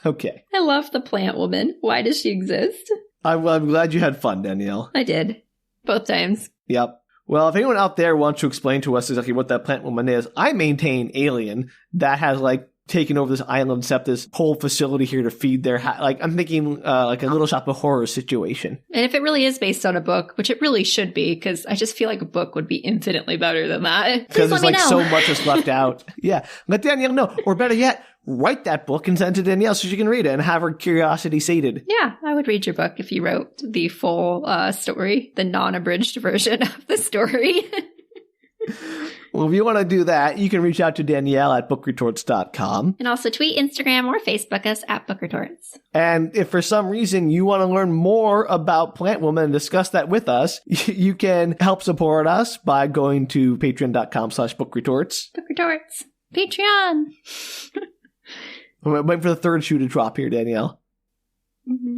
Okay. I love the plant woman. Why does she exist? I'm glad you had fun, Danielle. I did. Both times. Yep. Well, if anyone out there wants to explain to us exactly what that plant woman is, I maintain Alien that has like taken over this island, set this whole facility here to feed their like I'm thinking like a Little Shop of Horrors situation. And if it really is based on a book, which it really should be, because I just feel like a book would be infinitely better than that. Because there's like so much is left out. Yeah, let Danielle know, or better yet, write that book and send it to Danielle so she can read it and have her curiosity sated. Yeah, I would read your book if you wrote the full story, the non-abridged version of the story. Well, if you want to do that, you can reach out to Danielle at bookretorts.com. And also tweet, Instagram, or Facebook us at bookretorts. And if for some reason you want to learn more about Plant Woman and discuss that with us, you can help support us by going to patreon.com/bookretorts. Bookretorts. Patreon. I'm waiting for the third shoe to drop here, Danielle.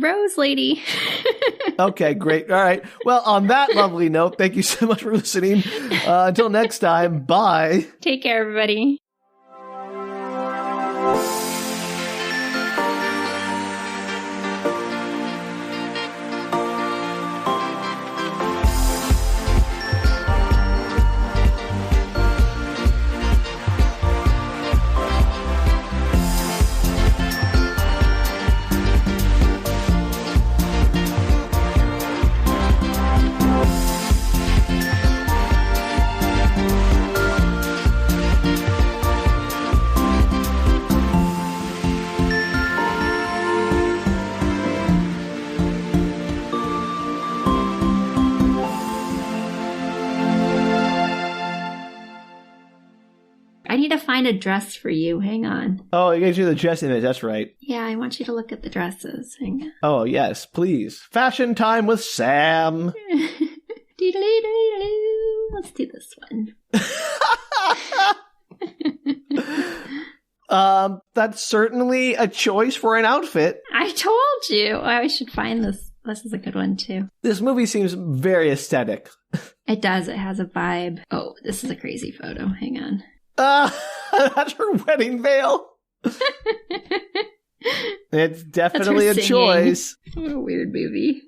Rose lady. Okay, great. All right. Well, on that lovely note, thank you so much for listening. Until next time, bye. Take care, everybody. Find a dress for you. Hang on. Oh, you guys do the dress image. That's right. Yeah, I want you to look at the dresses. Hang on. Oh, yes, please. Fashion time with Sam. Let's do this one. That's certainly a choice for an outfit. I told you. I should find this. This is a good one, too. This movie seems very aesthetic. It does. It has a vibe. Oh, this is a crazy photo. Hang on. That's her wedding veil. It's definitely a choice. What a weird movie.